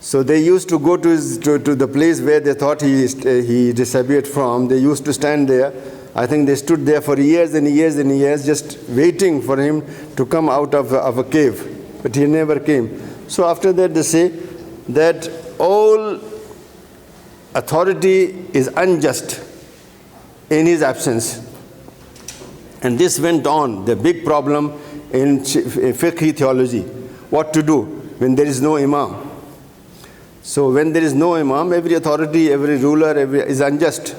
So they used to go to the place where they thought he disappeared from. They used to stand there. I think they stood there for years and years and years just waiting for him to come out of a cave. But he never came. So after that they say that all authority is unjust in his absence. And this went on, the big problem in fiqh theology. What to do when there is no Imam? So when there is no Imam, every authority, every ruler is unjust.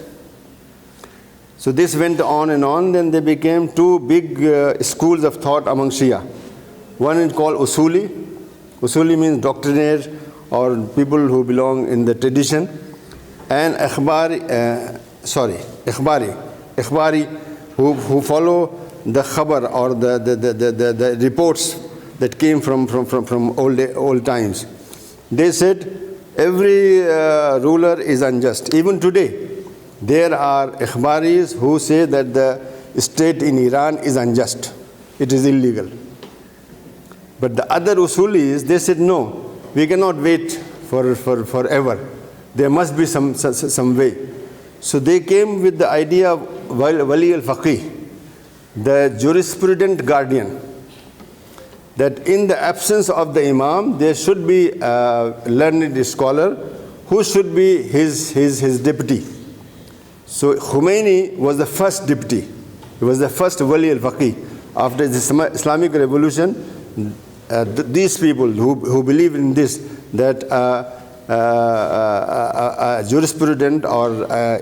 So this went on and on. Then there became two big schools of thought among Shia. One is called Usuli. Usuli means doctrinaire or people who belong in the tradition. And Ikhbari, who follow the khabar or the reports that came from old times. They said every ruler is unjust. Even today, there are Ikhbaris who say that the state in Iran is unjust. It is illegal. But the other Usulis, they said no, we cannot wait forever. There must be some way. So they came with the idea of Wali al-Faqih, the jurisprudent guardian, that in the absence of the Imam, there should be a learned scholar who should be his deputy. So Khomeini was the first deputy. He was the first Wali al-Faqih. After the Islamic Revolution, these people who believe in this, that a jurisprudent or a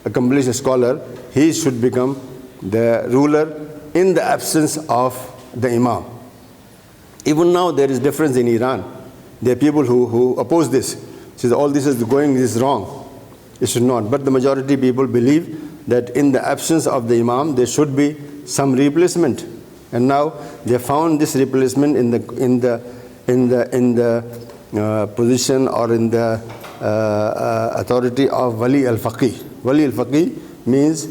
accomplished scholar, he should become the ruler in the absence of the Imam. Even now there is difference in Iran. There are people who oppose this. Says all this is wrong. It should not. But the majority people believe that in the absence of the Imam, there should be some replacement. And now they found this replacement in the position or in the authority of Wali al-Faqih. Wali al-Faqih means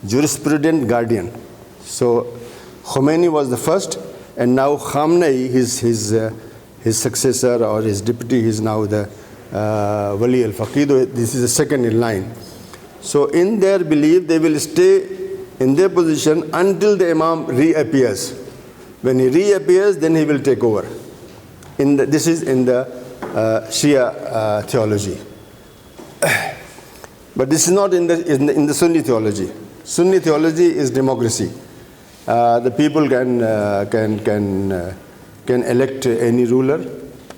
jurisprudent guardian. So Khomeini was the first, and now Khamenei, his successor or his deputy, is now the Wali al-Faqih. This is the second in line. So in their belief, they will stay in their position until the Imam reappears. When he reappears, then he will take over. This is in the Shia theology. But this is not in the Sunni theology. Sunni theology is democracy. The people can elect any ruler,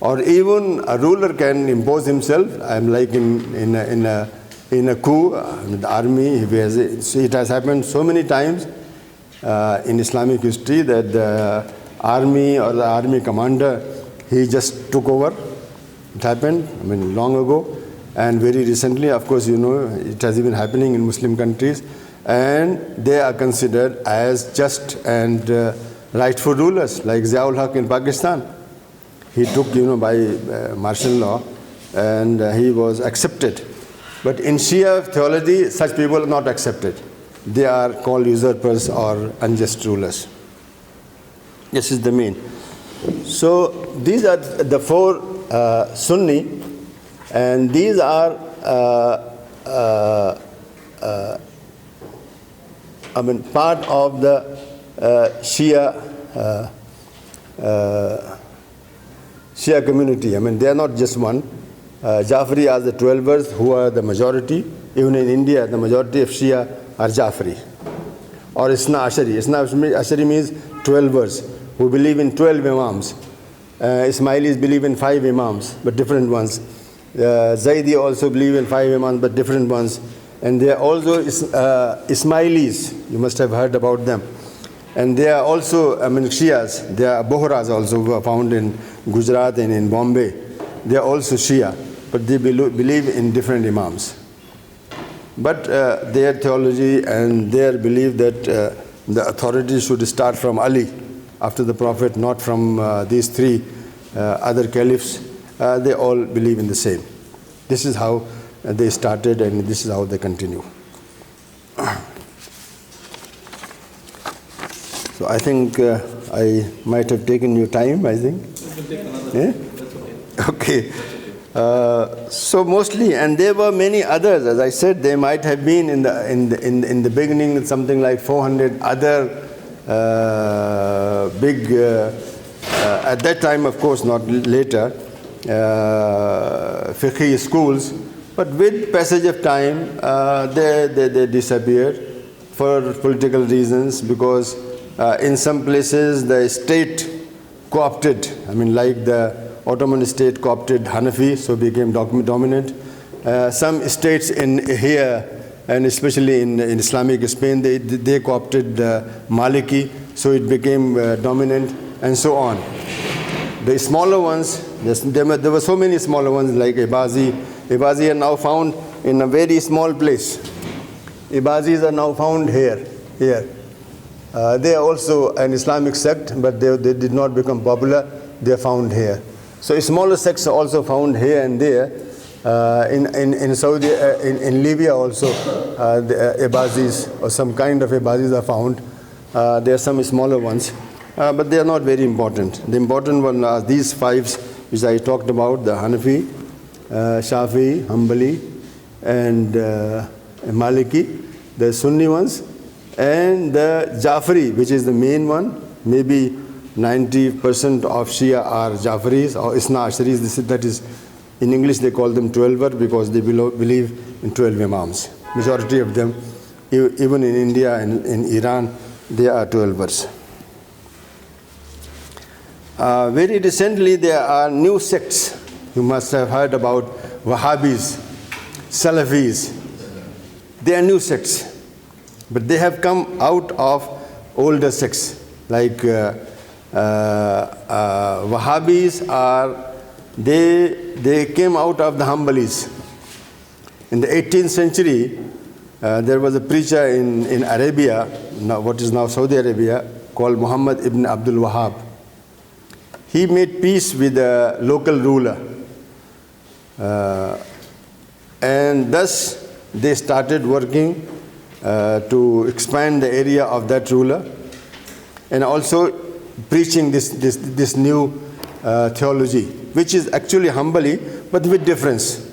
or even a ruler can impose himself. I'm like in a coup, the army. It has happened so many times in Islamic history that the army or the army commander, he just took over. It happened, long ago, and very recently, of course, it has been happening in Muslim countries, and they are considered as just and rightful rulers, like Ziaul Haq in Pakistan. He took, by martial law, and he was accepted. But in Shia theology, such people are not accepted. They are called usurpers or unjust rulers. This is the main. So these are the four Sunni, and these are part of the Shia community. They are not just one. Jafri are the 12ers who are the majority. Even in India, the majority of Shia are Jafri. Or Isna Ashari. Isna Ashari means 12ers who believe in 12 Imams. Ismailis believe in 5 Imams, but different ones. Zaidi also believe in 5 Imams, but different ones. And they are also Ismailis. You must have heard about them. And they are also, Shias. There are Bohras also who are found in Gujarat and in Bombay. They are also Shia, but they believe in different Imams. But their theology and their belief that the authority should start from Ali after the Prophet, not from these 3 other caliphs, they all believe in the same. This is how they started, and this is how they continue. So I think I might have taken your time, I think. Yeah? Okay. So mostly, and there were many others. As I said, there might have been in the beginning something like 400 other big. At that time, of course, not later, fiqh schools. But with passage of time, they disappeared for political reasons, because in some places the state co-opted. Like the Ottoman state co-opted Hanafi, so became dominant. Some states in here, and especially in Islamic Spain, they co-opted Maliki, so it became dominant, and so on. The smaller ones, there were so many smaller ones like Ibazi. Ibazi are now found in a very small place. Ibazis are now found here. They are also an Islamic sect, but they did not become popular. They are found here. So smaller sects are also found here and there. In Saudi, in Libya also, the Ibazis or some kind of Ibazis are found. There are some smaller ones, but they are not very important. The important one are these 5 which I talked about: the Hanafi, Shafi, Hanbali, and Maliki, the Sunni ones, and the Jafri, which is the main one. Maybe 90% of Shia are Jafris or Isna Asharis. That is, in English they call them 12er because they believe in 12 Imams. Majority of them, even in India and in Iran, they are 12ers. Very recently there are new sects. You must have heard about Wahhabis, Salafis. They are new sects, but they have come out of older sects. Like Wahhabis they came out of the Hanbalis. In the 18th century, There was a preacher in Arabia, now, what is now Saudi Arabia, called Muhammad ibn Abdul Wahhab. He made peace with a local ruler. And thus they started working to expand the area of that ruler, and also preaching this new theology, which is actually Hanbali, but with difference.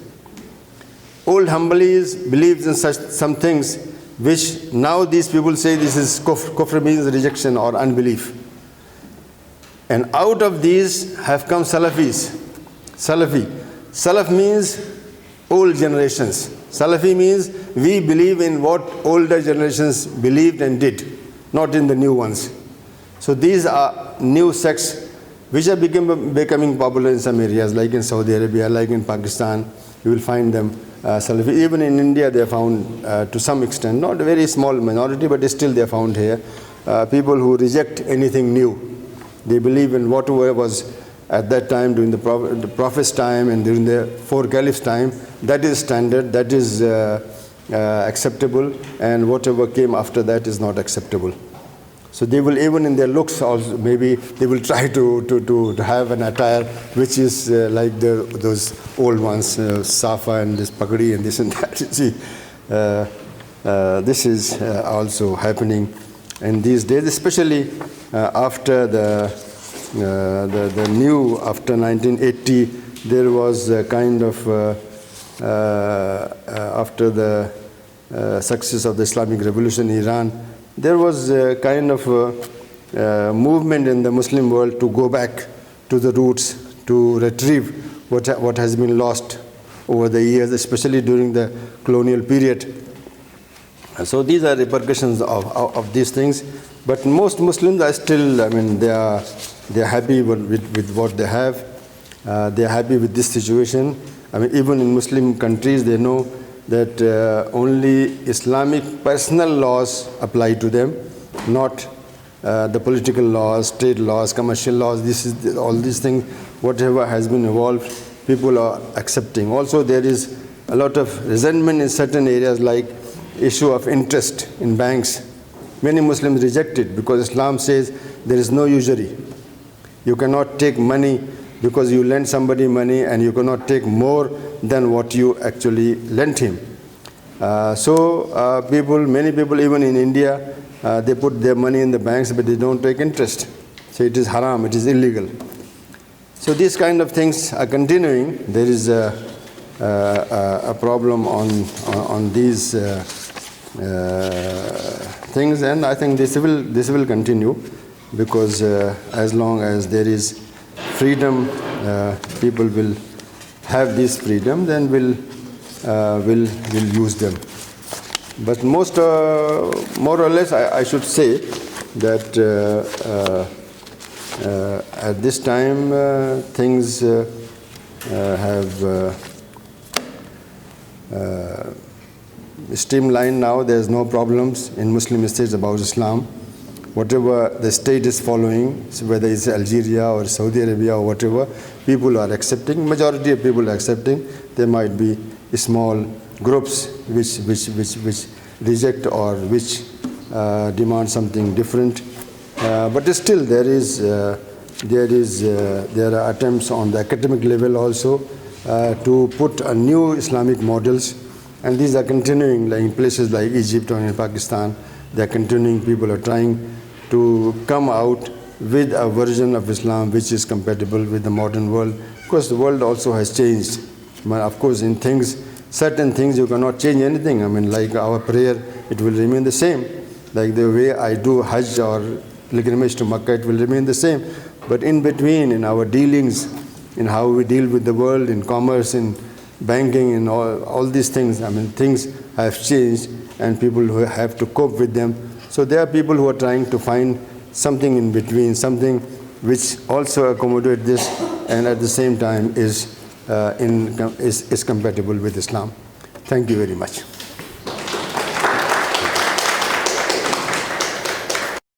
Old Hanbalis believes in some things which now these people say this is kufr. Kufr means rejection or unbelief. And out of these have come Salafis. Salaf means old generations. Salafi means we believe in what older generations believed and did, not in the new ones. So these are new sects which are becoming popular in some areas, like in Saudi Arabia, like in Pakistan. You will find them Salafi. Even in India they are found to some extent, not a very small minority, but still they are found here. People who reject anything new. They believe in whatever was at that time, during the Prophet's time and during the 4 Caliphs' time. That is standard, that is acceptable, and whatever came after that is not acceptable. So they will, even in their looks also, maybe they will try to have an attire which is like those old ones, Safa and this Pagdi and this and that. See, this is also happening in these days, especially after after 1980, there was a kind of, after the success of the Islamic Revolution in Iran, there was a kind of movement in the Muslim world to go back to the roots, to retrieve what has been lost over the years, especially during the colonial period. So these are repercussions of these things. But most Muslims are still, I mean, they are happy with what they have. They are happy with this situation. I mean, even in Muslim countries, they know that only Islamic personal laws apply to them, not the political laws, trade laws, commercial laws. This is all these things, whatever has been evolved, people are accepting. Also, there is a lot of resentment in certain areas, like issue of interest in banks. Many Muslims reject it because Islam says there is no usury. You cannot take money because you lend somebody money, and you cannot take more than what you actually lent him. Many people, even in India, they put their money in the banks, but they don't take interest. So it is haram, it is illegal. So these kind of things are continuing. There is a problem on these things, and I think this will continue, because as long as there is freedom, people will have this freedom, then will use them. But more or less, I should say that at this time things have streamlined now. There's no problems in Muslim states about Islam. Whatever the state is following, whether it's Algeria or Saudi Arabia or whatever, people are accepting. Majority of people are accepting. There might be small groups which reject or which demand something different. But still, there are attempts on the academic level also to put a new Islamic models, and these are continuing, like in places like Egypt or in Pakistan. They are continuing. People are trying to come out with a version of Islam which is compatible with the modern world, because the world also has changed. But of course, in certain things you cannot change anything. I mean, like our prayer, it will remain the same. Like the way I do Hajj or pilgrimage to Makkah, it will remain the same. But in between, in our dealings, in how we deal with the world, in commerce, in banking, in all these things, I mean, things have changed, and people who have to cope with them. So there are people who are trying to find something in between, something which also accommodates this, and at the same time is compatible with Islam. Thank you very much.